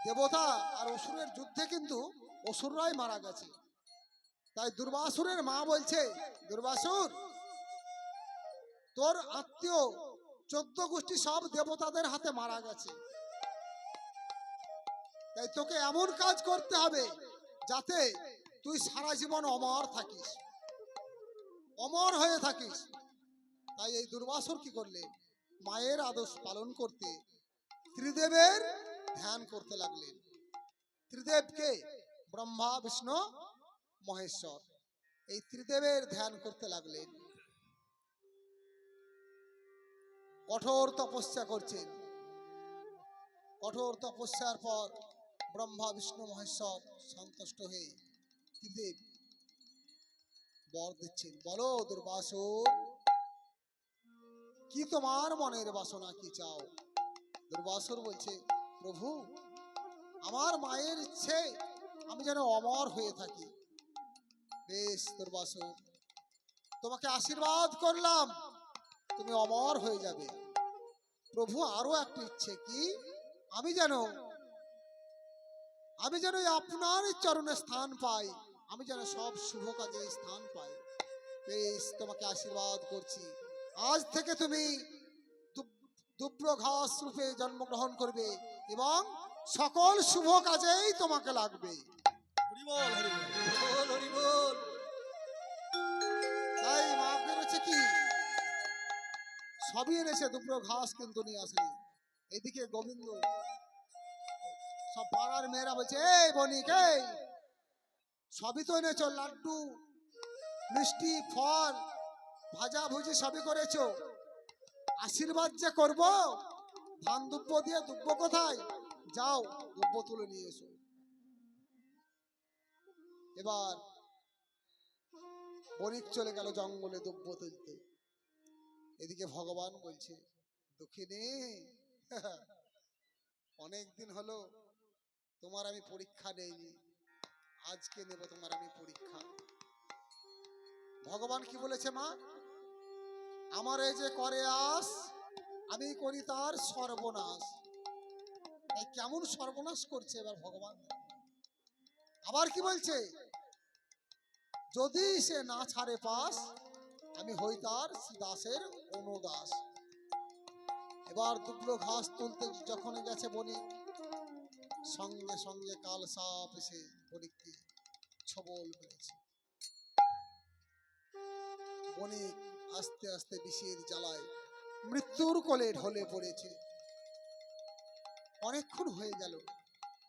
দেবতা আর অসুরের যুদ্ধে কিন্তু অসুররাই মারা গেছে। তাই দুর্বাসুরের মা বলছে, দুর্বাসুর, তোর আত্মীয় 14 গোষ্ঠী সব দেবতাদের হাতে মারা গেছে। তাই তোকে এমন কাজ করতে হবে যাতে তুই সারা জীবন অমর থাকিস, অমর হয়ে থাকিস। তাই এই দুর্বাসুর কি করলে? মায়ের আদেশ পালন করতে ত্রিদেবের ধ্যান করতে লাগলেন। ত্রিদেবকে ব্রহ্মা, বিষ্ণু, মহেশ্বর, এই ত্রিদেবের ধ্যান করতে লাগলেন। কঠোর তপস্যা করছেন। কঠোর তপস্যার পর ব্রহ্মা, বিষ্ণু, মহেশ্বর সন্তুষ্ট হয়ে ত্রিদেব বর দিচ্ছেন। বলো দুর্বাসুর, কি তোমার মনের বাসনা, কি চাও? দুর্বাসুর বলছে, প্রভু, আমার মায়ের ইচ্ছে আমি যেন অমর হয়ে থাকি। বেশ দুর্বাসুর, তোমাকে আশীর্বাদ করলাম, তুমি অমর হয়ে যাবে। প্রভু, আরো একটা ইচ্ছে, কি? আমি যেন আপনার চরণে স্থান পাই, আমি যেন সব শুভ কাজে স্থান পাই। বেশ, তোমাকে আশীর্বাদ করছি, আজ থেকে তুমি দুব্র ঘাস রূপে জন্মগ্রহণ করবে এবং সকল শুভ কাজেই তোমাকে লাগবে। হরি বল, হরি বল। বল হরি বল। তাই মা বেরোচ্ছে কি সবই এনেছে, দুব্র ঘাস কিন্তু নিয়ে আসেনি। এদিকে গোবিন্দ, সব পাড়ার মেয়েরা বলছে, এই বণিক, এই সবই তো এনেছো, লাড্ডু, মিষ্টি, ফল, ভাজা ভুজি সবই করেছো, আশীর্বাদ যে করব, ধান দুব্ব দিয়ে, দুব্ব কোথায়? যাও দুব্ব তুলে নিয়ে এসো। এবার বণিক চলে গেল জঙ্গলে দুব্ব তুলতে। এদিকে ভগবান বলছে, দুঃখিনী, অনেকদিন হলো তোমার আমি পরীক্ষা নেইনি, আজকে নেব তোমার আমি পরীক্ষা। ভগবান কি বলেছে মা? আমার এই যে করে আস, আমি করি তার সর্বনাশ। এই কেমন সর্বনাশ করছে এবার ভগবান। আবার কি বলছে? যদি সে না ছাড়ে পাস, আমি হই তার দাসের অনুদাস। এবার দুবলো ঘাস তুলতে যখন গেছে বণিক, সঙ্গে সঙ্গে কাল সাপ এসে বণিককে ছবল মেরেছে। বণিক আস্তে আস্তে বিষের জ্বালায় মৃত্যুর কোলে ঢলে পড়েছে। অনেকক্ষণ হয়ে গেল,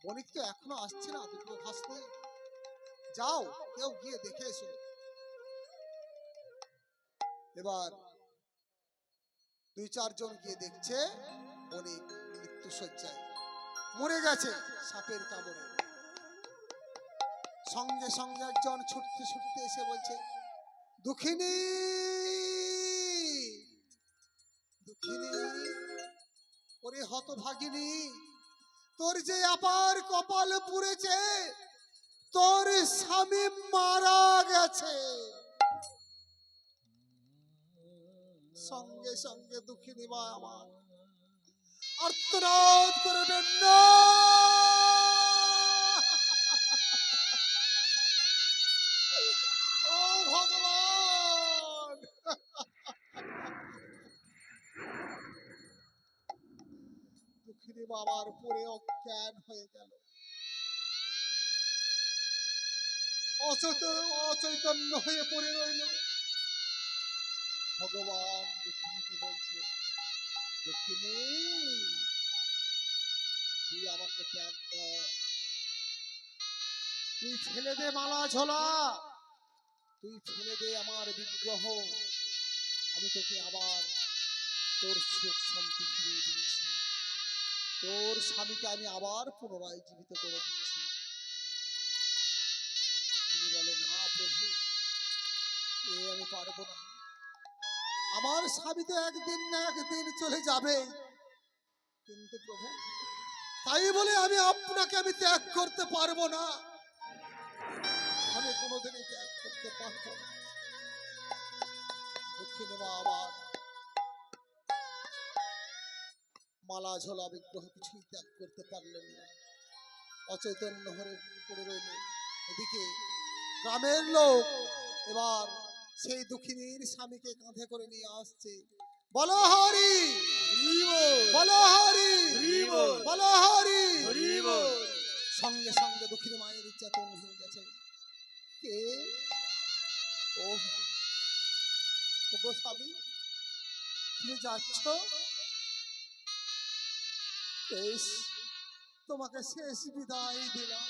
বণিক তো এখনো আসছে না দুটো ঘাস নিয়ে। যাও, কেউ গিয়ে দেখে এসো। এবার 2-4 জন গিয়ে দেখছে বণিক মৃত্যু শয্যায় মরে গেছে সাপের কামড়ে। সঙ্গে সঙ্গে একজন ছুটতে ছুটতে এসে বলছে, দুঃখিনী, দুঃখিনী, ওরে হতভাগিনী, তোর যে আপার কপাল পুড়েছে, তোর স্বামী মারা গেছে। সঙ্গে সঙ্গে দুঃখিনী মা আমার আর্তনাদ করে ওঠেন, না! ও ভগবান! দুঃখিনী বাবার পরে অজ্ঞান হয়ে গেল, অচৈতন্য হয়ে পড়ে রইল। ভগবান দুঃখিনীকে বলছে, দুঃখিনী, তুই আমাকে ত্যাগ কর, তুই ফেলে দে মালা ঝোলা, তুই ফেলে দে আমার বিগ্রহ, আমি তোকে আবার তোর সুখ শান্তি ফিরিয়ে দিচ্ছি, তোর স্বামীকে আমি আবার পুনরায় জীবিত করে দিচ্ছি। তিনি বলে, না প্রভু, এ আমি পারবো না, আমার স্বামী তো একদিন না একদিন চলে যাবে, কিন্তু প্রভু, তাই বলে আমি আপনাকে আমি ত্যাগ করতে পারবো না, আমি কোনোদিনই ত্যাগ করতে পারবো না। দক্ষিণে মা আবার মালা ঝোলা বিগ্রহ কিছুই ত্যাগ করতে পারলেন না, অচৈতন্য হয়ে পড়ে রইলেন। এদিকে গ্রামের লোক এবার সেই দুঃখিনীর স্বামীকে কাঁধে করে নিয়ে আসছে। বলো হরি, বলো হরি, বলো হরি। সঙ্গে সঙ্গে দুঃখিনী মায়ের চেতন হয়ে গেছে। কে? ও গো স্বামী, তুমি যাচ্ছ? বেশ, তোমাকে শেষ বিদায় দিলাম,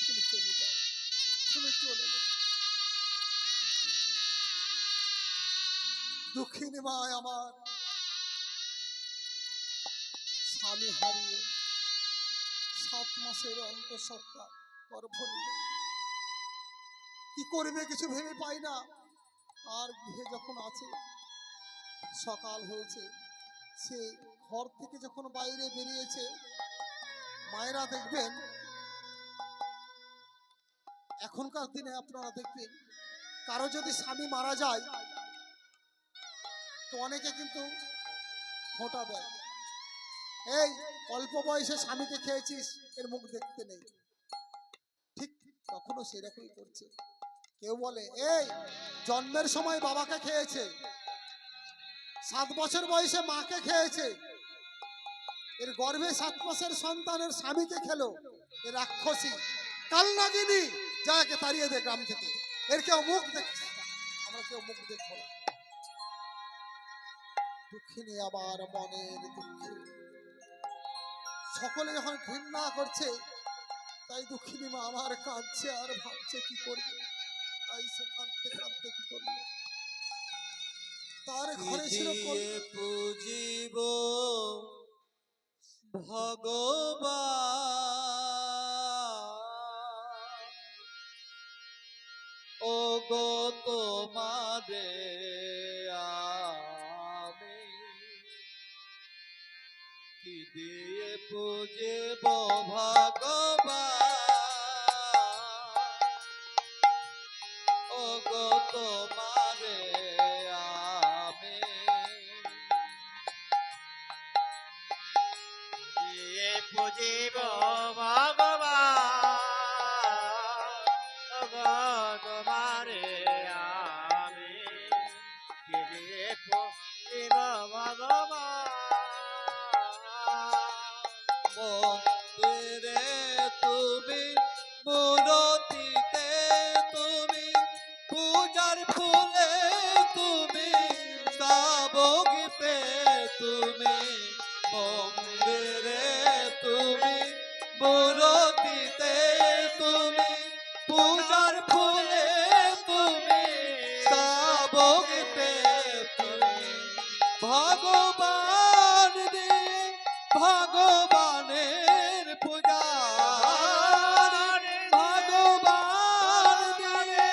তুমি চলে যাও, তুমি চলে যাও। দুঃখিনী মা আমার স্বামী হারিয়ে 7 মাসের অন্তঃসত্ত্বা গর্ভ নিয়ে কি করবে কিছু ভেবে পাই না। আর গৃহে যখন আছে, সকাল হয়েছে, সে ঘর থেকে যখন বাইরে বেরিয়েছে, মায়েরা দেখবেন, এখনকার দিনে আপনারা দেখবেন, কারো যদি স্বামী মারা যায় তো অনেকে কিন্তু খোঁটা দেয়, এই অল্প বয়সে স্বামীকে খেয়েছিস, এর মুখ দেখতে নেই। ঠিক কখনো সেরকমই করছে। কেউ বলে, এই জন্মের সময় বাবাকে খেয়েছে, 7 বছর বয়সে মাকে খেয়েছে, এর গর্ভে 7 মাসের সন্তানের স্বামীকে খেলো, এ রাক্ষসী, কাল নাগিনী, যাকে তাড়িয়ে দে গ্রাম থেকে, এর কেউ মুখ দেখছে না, আমরা কেউ মুখ দেখবো না। দুঃখিনী আবার মনের দুঃখে সকলে যখন ঘৃণা করছে, তাই দুঃখিনী মা আমার কাঁদছে আর ভাবছে কি করবে, তাই সে কাঁদতে কাঁদতে কি করবে। তার ঘরে ছিল পুজিব ভগবান, ও গো তোমারে আমি কি দিয়ে পুজিব ভগবান, ও গো পুজিব ভগবান ওগো তোমারে আমি কি দিয়ে পুজিব ভগবান মন্দিরে তুমি মূরতিতে তুমি পূজার ফুলে তুমি সাবগীতে তুমি মন্দিরে তুমি মূরতিতে তুমি পূজার ফুলে তুমি সাবগীতে তুমি ভগবান দিয়ে ভগবানের পূজা ভগবান দিয়ে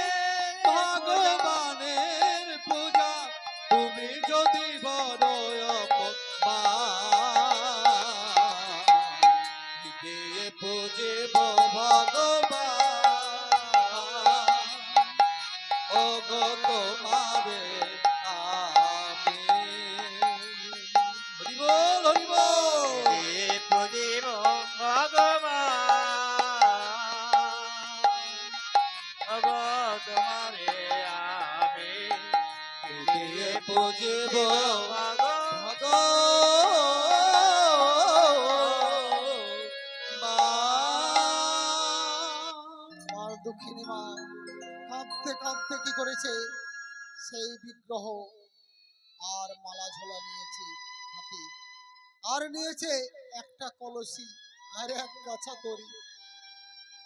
ভগবানের পূজা তুমি যদি বড় দিয়ে পুজিব ভগবান ও গো তোমারে আমি হরি বল হরি বল পুজিব ভগবান ওগো তোমারে আমি দিয়ে পুজিব আমার দুঃখিনী মা কাঁদতে কাঁদতে কি করেছে, সেই বিগ্রহ আর মালা ঝোলা নিয়েছে হাতে, আর নিয়েছে একটা কলসি আর এক গাছা দড়ি।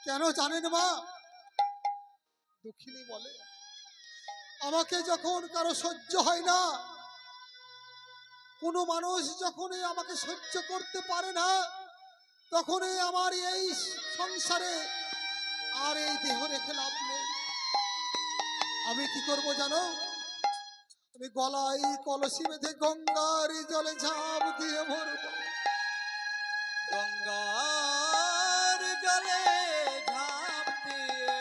কেন জানেন মা? দুঃখিনী বলে, আমাকে যখন কারো সহ্য হয় না, কোনো মানুষ যখনই আমাকে সহ্য করতে পারে না, তখনই আমার এই সংসারে আর এই দেহ রেখে লাভ নেই। আমি কি করব জানো? আমি গলায় কলসি বেঁধে গঙ্গার জলে ঝাঁপ দিয়ে মরবো। গঙ্গার জলে ঝাঁপ দিয়ে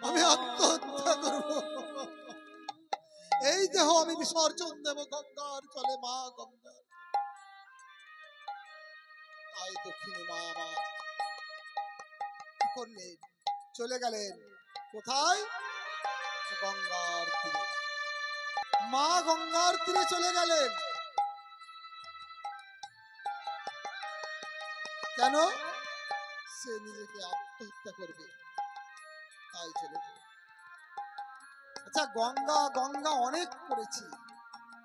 আমি আত্মহত্যা করব। এই দেহ আমি বিসর্জন দেব গঙ্গার জলে। মা গঙ্গা, তাই দক্ষিণী মা আমার কি করলেন? চলে গেলেন কোথায়? গঙ্গার তীরে। মা গঙ্গার তীরে চলে গেলেন। কেন? সে নিজেকে আত্মহত্যা করবে, তাই চলে গেল। আচ্ছা, গঙ্গা গঙ্গা অনেক করেছি,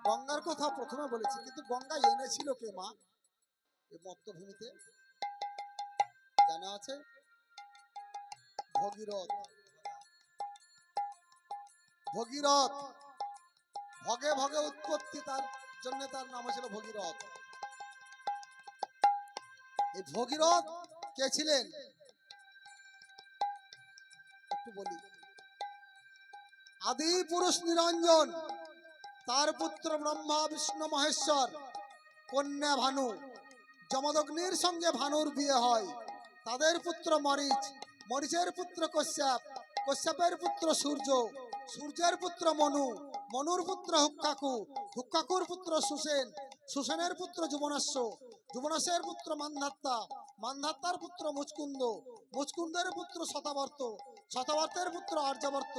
গঙ্গার কথা প্রথমে বলেছি, কিন্তু গঙ্গা এনেছিল কে মা এই মর্তভূমিতে? জানা আছে? ভগীরথ। ভগীরথ, ভগে ভগে উৎপত্তি, তার জন্য তার নাম ছিল ভগীরথ। এই ভগীরথ কে ছিলেন একটু বলি। আদি পুরুষ নিরঞ্জন, তার পুত্র ব্রহ্মা বিষ্ণু মহেশ্বর, কন্যা ভানু। যমদগ্নির সঙ্গে ভানুর বিয়ে হয়, তাদের পুত্র মরিচ, মরিচের পুত্র কশ্যপ, কশ্যপের পুত্র সূর্য, সূর্যের পুত্র মনু, মনুর পুত্র হুক্কাকু, হুক্কাকুর পুত্র সুসেন, সুসেনের পুত্র যুবনাশ্য, যুবনাশের পুত্র মান্ধাত্তা, মান্ধাত্তার পুত্র মুচকুন্দ, মুচকুন্দের পুত্র শতাবর্ত, শতাবর্তের পুত্র আর্যাবর্ত,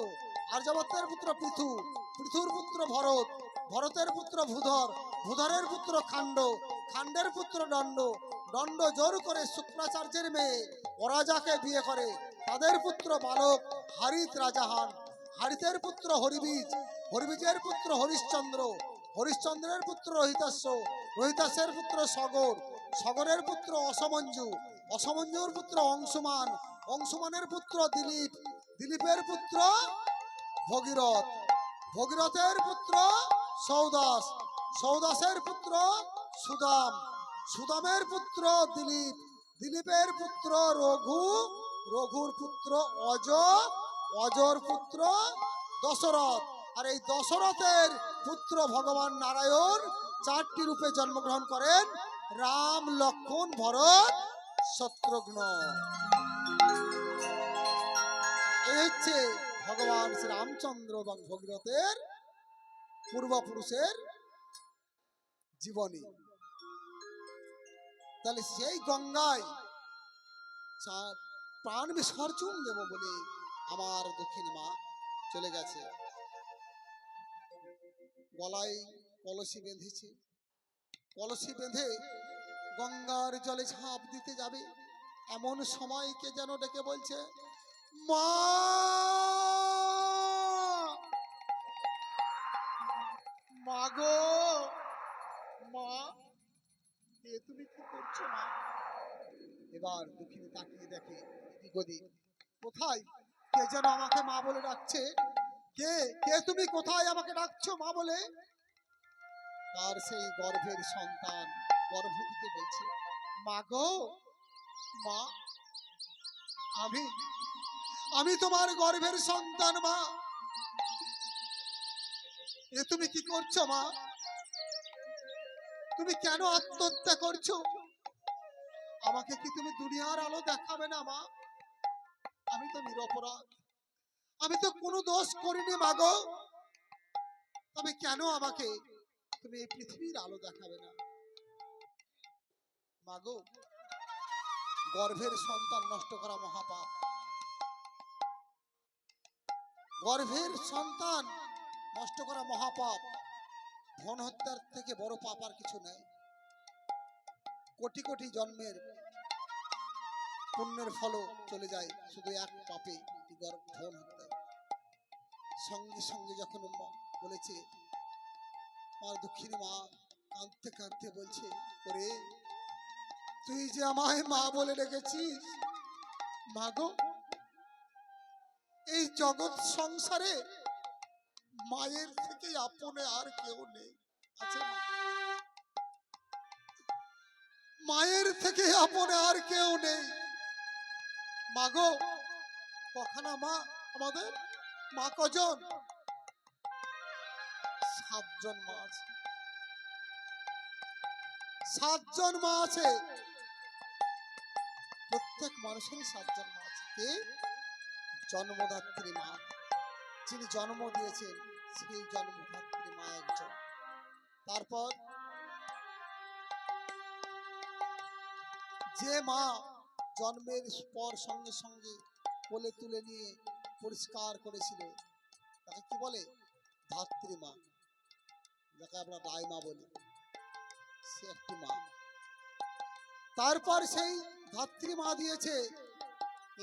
আর্যাবর্তের পুত্র পৃথু, পৃথুর পুত্র ভরত, ভরতের পুত্র ভূধর, ভূধরের পুত্র খাণ্ড, খাণ্ডের পুত্র দণ্ড, দণ্ড জোর করে শুক্রাচার্যের মেয়ে অরাজাকে বিয়ে করে, তাদের পুত্র বালক হারিত রাজা হন। হারিতের পুত্র হরিবীজ, হরিবীজের পুত্র হরিশ্চন্দ্র, হরিশ্চন্দ্রের পুত্র রোহিতাস্য, রোহিতাসের পুত্র সগর, সগরের পুত্র অসমঞ্জু, অসমঞ্জুর পুত্র অংশুমান, অংশুমানের পুত্র দিলীপ, দিলীপের পুত্র ভগীরথ, ভগীরথের পুত্র সৌদাস, সৌদাসের পুত্র সুদাম, সুদামের পুত্র দিলীপ, দিলীপের পুত্র রঘু, রঘুর পুত্র অজ, অজর পুত্র দশরথ। আর এই দশরথের পুত্র ভগবান নারায়ণ চারটি রূপে জন্মগ্রহণ করেন: রাম, লক্ষ্মণ, ভরত, শত্রুঘ্ন। এই হচ্ছে ভগবান শ্রী রামচন্দ্র এবং ভগীরথের পূর্বপুরুষের জীবনী। তাহলে সেই গঙ্গায় প্রাণ বিসর্জন দেব বলে আমার দক্ষিণ মা চলে গেছে। গলায় কলসি বেঁধেছে, কলসি বেঁধে গঙ্গার জলে ঝাঁপ দিতে যাবে, এমন সময় কে যেন ডেকে বলছে, মা মা গো, মা এ তুমি কি করছো মা? এবার দুঃখিনী তাকিয়ে দেখে এদিক ওদিক, কোথায় কে যেন আমাকে মা বলে ডাকছে। কে কে তুমি কোথায় আমাকে ডাকছো মা বলে? তার সেই গর্ভের সন্তান গর্ভবতী বলছে, মা গো, মা আমি আমি তোমার গর্ভের সন্তান মা। এ তুমি কি করছো মা? তুমি কেন আত্মহত্যা করছো? আমাকে কি তুমি দুনিয়ার আলো দেখাবে না মা? আমি তো নিরপরাধ, আমি তো কোনো দোষ করিনি মা গো, তবে কেন আমাকে তুমি এই পৃথিবীর আলো দেখাবে না? মা গো, গর্ভের সন্তান নষ্ট করা মহাপাপ। গর্ভের সন্তান নষ্ট করা মহাপাপ। ধন হত্যার থেকে বড় পাপ আর কিছু নেই। কোটি কোটি জন্মের পুণ্যের ফলও চলে যায় শুধু এক পাপে, ধন হত্যায়। সঙ্গে সঙ্গে যখন বলেছে, মা দক্ষিণী মা কাঁদতে কাঁদতে বলছে, ওরে তুই যে আমায় মা বলে রেখেছিস, মা গো, এই জগৎ সংসারে মায়ের থেকে আপনে আর কেউ নেই। আছে মা? মায়ের থেকে আপনে আর কেউ নেই। মা গো, কখানা মা আমাদের? মা কজন? 7 জন মা আছে। 7 জন মা আছে। প্রত্যেক মানুষেরই 7 জন মা আছে। কে? জন্মদাত্রী মা, যিনি জন্ম দিয়েছেন সেই জন্মদাত্রী মা একজন। তারপর যে মা জন্মের পর সঙ্গে সঙ্গে কোলে তুলে নিয়ে পরিষ্কার করেছিল, তাকে কি বলে? ধাত্রী মা, যাকে আমরা দাই মা বলি, সে একটি মা। তারপর সেই ধাত্রী মা দিয়েছে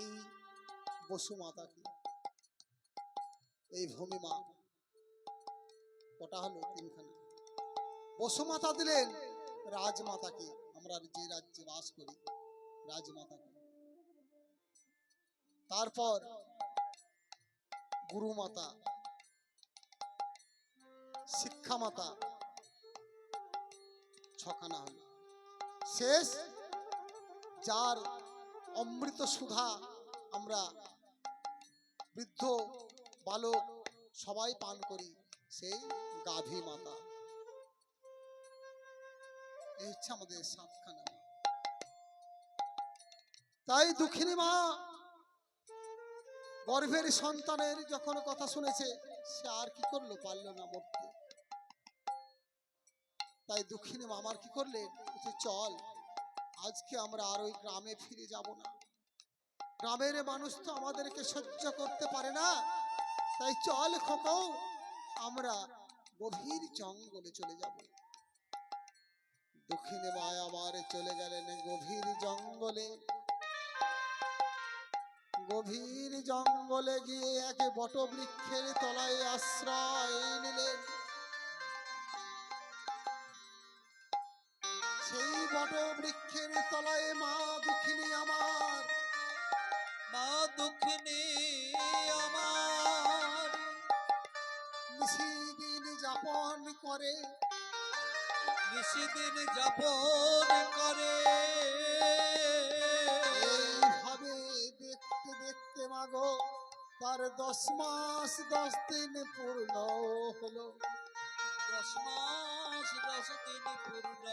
এই বসুমাতাকে, এই ভূমি মা। কটা হলো? 3খানা। বসুমাতা দিলেন রাজমাতাকে, আমরা যে রাজ্যে বাস করি, রাজমাতাকে। তারপর গুরুমাতা, শিক্ষা মাতা, 6খানা হলো। শেষ যার অমৃত সুধা আমরা বৃদ্ধ বালক সবাই পান করি, সেই গাভী মাতা। এই হচ্ছে আমাদের 7খানা। তাই দুঃখিনী মা গর্ভের সন্তানের যখন কথা শুনেছে, সে আর কি করলো? পারলো না মরতে। তাই দুঃখিনী মা আমার কি করলেন? চল আজকে আমরা আর ওই গ্রামে ফিরে যাব না। গ্রামের মানুষ তো আমাদেরকে সহ্য করতে পারে না। তাই চল খোকো, আমরা গভীর জঙ্গলে চলে যাব। দক্ষিণে মা আমার চলে গেলেন গভীর জঙ্গলে। গভীর জঙ্গলে গিয়ে এক বটবৃক্ষের তলায় আশ্রয় নিলেন। সেই বটবৃক্ষের তলায় মা দক্ষিণী আমার, মা দক্ষিণী আমার নিশিদিন যাপন করে। নিশিদিন যাপন করে। এইভাবে দেখতে দেখতে মাগো তার 10 মাস 10 দিন পূর্ণ হলো। 10 মাস 10 দিন পূর্ণ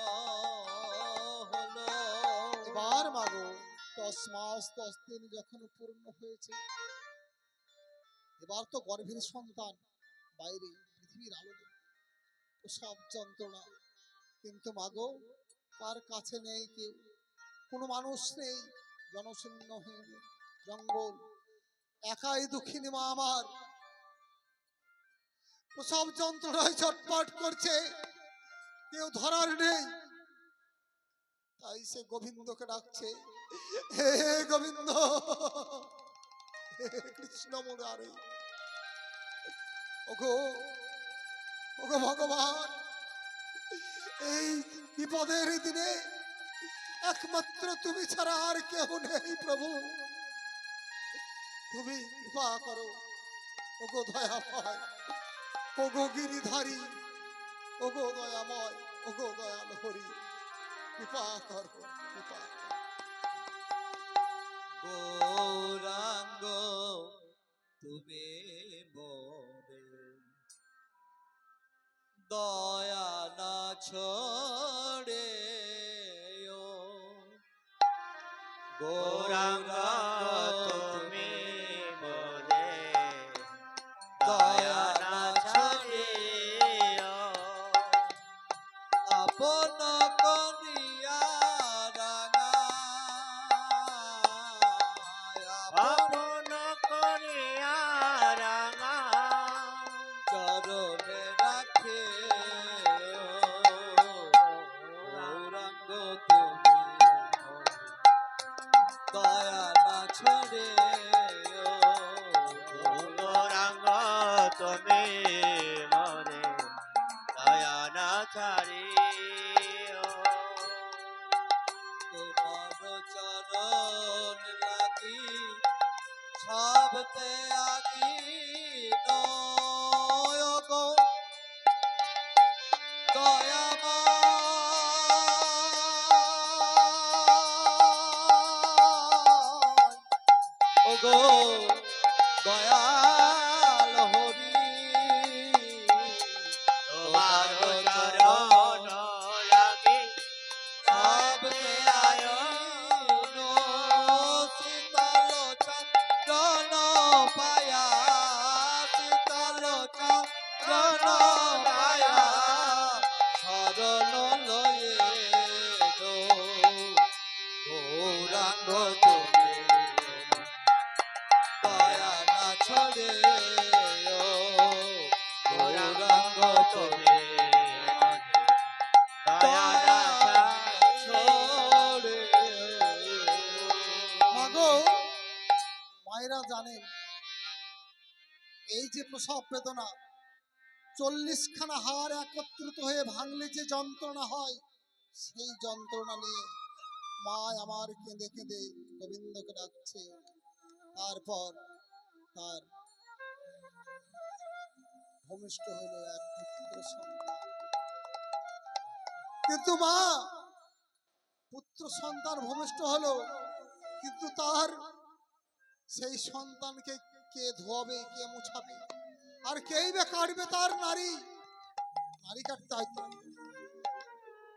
হলো। এবার মাগো 10 মাস 10 দিন যখন পূর্ণ হয়েছে, এবার তো গর্ভের সন্তান বাইরে পৃথিবীর আলো সব যন্ত্রণা, কিন্তু মাগো তার কাছে নেই কেউ। কোনো মানুষ নেই, জনশূন্যহীন জঙ্গল, একাই দুঃখিনী মা আমার প্রসব যন্ত্রণায় ছটফট করছে, কেউ ধরার নেই। তাই সে গোবিন্দকে ডাকছে, হে গোবিন্দ, হে কৃষ্ণ মুরারি, ওগো ওগো ভগবান, এই বিপদের দিনে একমাত্র তুমি ছাড়া আর কেউ নেই প্রভু, তুমি কৃপা করো, ওগো দয়াময়, ওগো গিরিধারী, ওগো দয়াময়, ওগো দয়াল হরি, কৃপা করো, কৃপা করো। গৌরাঙ্গ তুমি মোরে দয়া না ছড়ে গৌরাঙ্গ তুমি মোরে দয়া দয়া না না ছড়িও আপন করিয়া রাঙা আপন করিয়া রাঙা চরণে রাখে গৌরাঙ্গ তুমি দয়া না ছড়ে গৌরাঙ্গ তুমি মোরে দয়া না ছাড়িও তোমার চরণ লাগি সবতে আগি নয় গো দয়াময় ওগো দয়াল হরি তোমার চরণ লাগি সবতে আয়ন শীতল চন্দন পায়া শীতল চন্দন পায়া শরণ লয়ে গো গৌরাঙ্গ তুমি দয়া না ছড়ে গৌরাঙ্গ তুমি দয়া না ছড়ে মাগো, মায়েরা জানেন এই যে প্রসব বেদনা, 40খানা হাড় একত্রিত হয়ে ভাঙলে যে যন্ত্রণা হয়, সেই যন্ত্রণা নিয়ে মা আমার কেঁদে কেঁদে গোবিন্দকে ডাকছে। তারপর তার ভূমিষ্ঠ হলো এক পুত্র সন্তান। কিন্তু মা, পুত্র সন্তান ভূমিষ্ঠ হলো, কিন্তু তার সেই সন্তানকে কে ধোয়াবে, কে মুছাবে, আর কেই বা কাটবে তার নারী? নারী কাটতে হয় তো,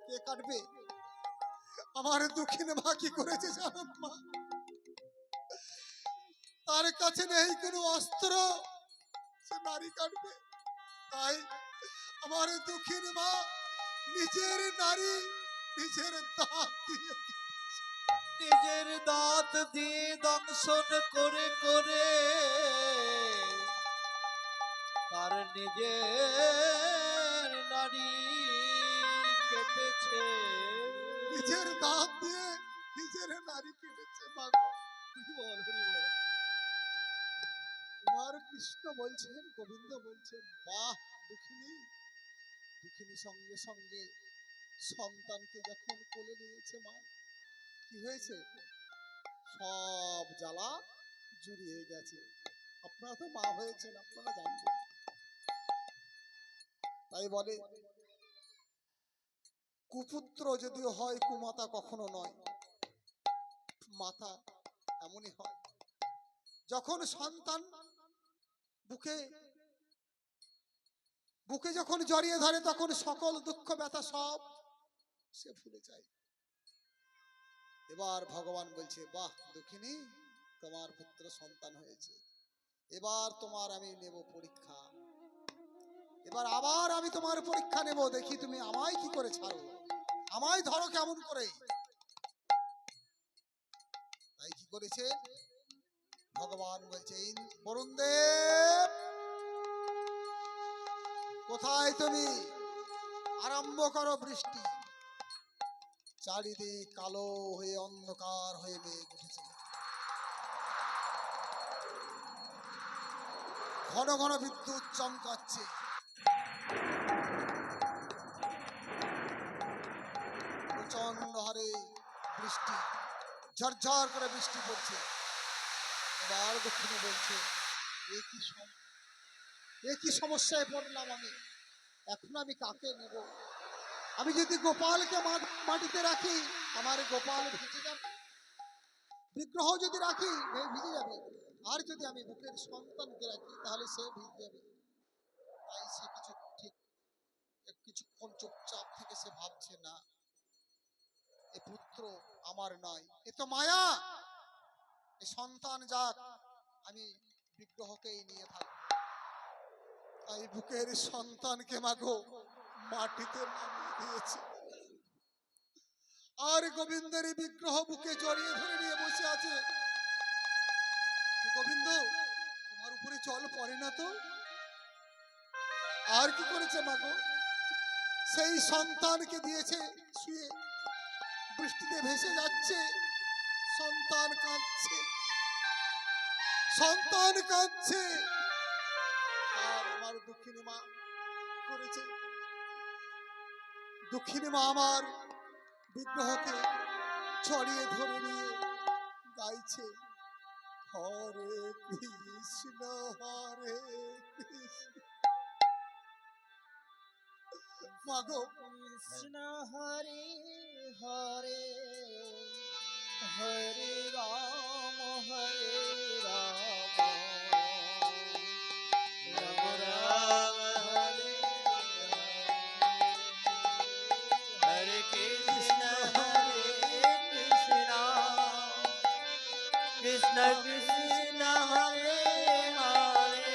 কে কাটবে? আমার দুঃখিনী মা কি করেছে জানেন মা? তার কাছে নেই কোনো অস্ত্র, সে নারী কাটবে। তাই আমার দুঃখিনী মা নিজের নারী নিজের দাঁত দিয়ে নিজের দাঁত দিয়ে দংশন করে করে তার নিজের নারী কেটেছে নিজের দাঁত দিয়ে নিজের নারী কেটেছে। মা গো, হরি বল হরি বল এবার কৃষ্ণ বলছেন, গোবিন্দ বলছেন, বাহ দুঃখিনী, দুঃখিনী সঙ্গে সঙ্গে সন্তানকে যখন কোলে নিয়েছে মা, কি হয়েছে? সব জ্বালা জুড়িয়ে গেছে। আপনারা তো মা হয়েছেন, আপনারা জানবেন। তাই বলে কুপুত্র যদিও হয়, কুমাতা কখনো নয়। মাতা এমনই হয়, যখন সন্তান বুকে বুকে যখন জড়িয়ে ধরে, তখন সকল দুঃখ ব্যথা সব সে ভুলে যায়। এবার ভগবান বলছে, বাহ দুঃখিনী, তোমার পুত্র সন্তান হয়েছে, এবার তোমার আমি নেব পরীক্ষা। এবার আবার আমি তোমার পরীক্ষা নেব, দেখি তুমি আমায় কি করে ছাড়ো, আমায় ধরো কেমন করে। করেছে ভগবান বলছেন, বরুণ দেব কোথায় তুমি? আরম্ভ করো বৃষ্টি। চারিদিক কালো হয়ে অন্ধকার হয়ে মেঘ উঠেছে। ঘন ঘন বিদ্যুৎ চমকাচ্ছে। প্রচন্ড হারে বৃষ্টি, ঝরঝর করে বৃষ্টি পড়ছে। এবার দক্ষিণে বলছে, এ কি সমস্যায় পড়লাম আমি, এখন আমি কাকে নেব? আমি যদি গোপালকে মাটিতে রাখি, আমার গোপাল ভিজে যাবে। বিগ্রহ যদি রাখি ভিজে যাবে, আর যদি আমি বুকের সন্তানকে রাখি তাহলে সে ভিজে যাবে। তাই সে কিছুক্ষণ চুপচাপ থেকে সে ভাবছে, না, এ পুত্র আমার নয়, এ তো মায়া। এ সন্তান যাক, আমি বিগ্রহকেই নিয়ে থাকবো। তাই বুকের সন্তানকে মাগো মাটিতে নামিয়ে দিয়েছে। আর গোবিন্দের বিগ্রহ বুকে জড়িয়ে ধরে নিয়ে বসে আছে। গোবিন্দ, তোমার উপরে জল পড়ে না তো? আর কি করেছে মাগো? সেই সন্তানকে দিয়েছে শুয়ে, বৃষ্টিতে ভেসে যাচ্ছে। সন্তান কাঁদছে, সন্তান কাঁদছে। আর আমার দুঃখিনী মা করেছে, দুঃখিনী মা আমার বিগ্রহকে ছড়িয়ে ধরে নিয়ে গাইছে, হরে কৃষ্ণ হরে কৃষ্ণ। মাগো, কৃষ্ণ হরে হরে হরে রাম রাম রাম হরে হরে কৃষ্ণ কৃষ্ণ কৃষ্ণ কৃষ্ণ হরে হরে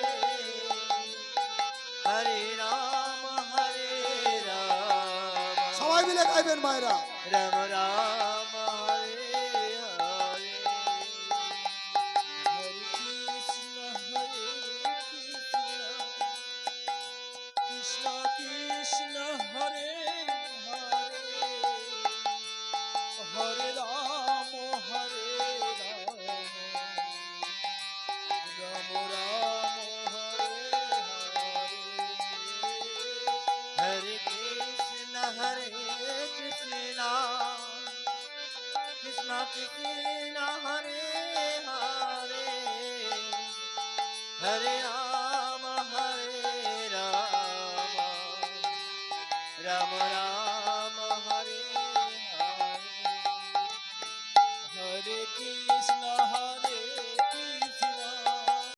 হরে রাম সবাই মিলে গাইবেন মায়েরা। রাম রাম হরে হরে হরে কৃষ্ণ কৃষ্ণ কৃষ্ণ হরে হরে হরে রাম রাম রাম হরে হরে কৃষ্ণ কৃষ্ণ কৃষ্ণ কৃষ্ণ হরে হরে হরে রাম রাম রাম হরে হরে হরে কৃষ্ণ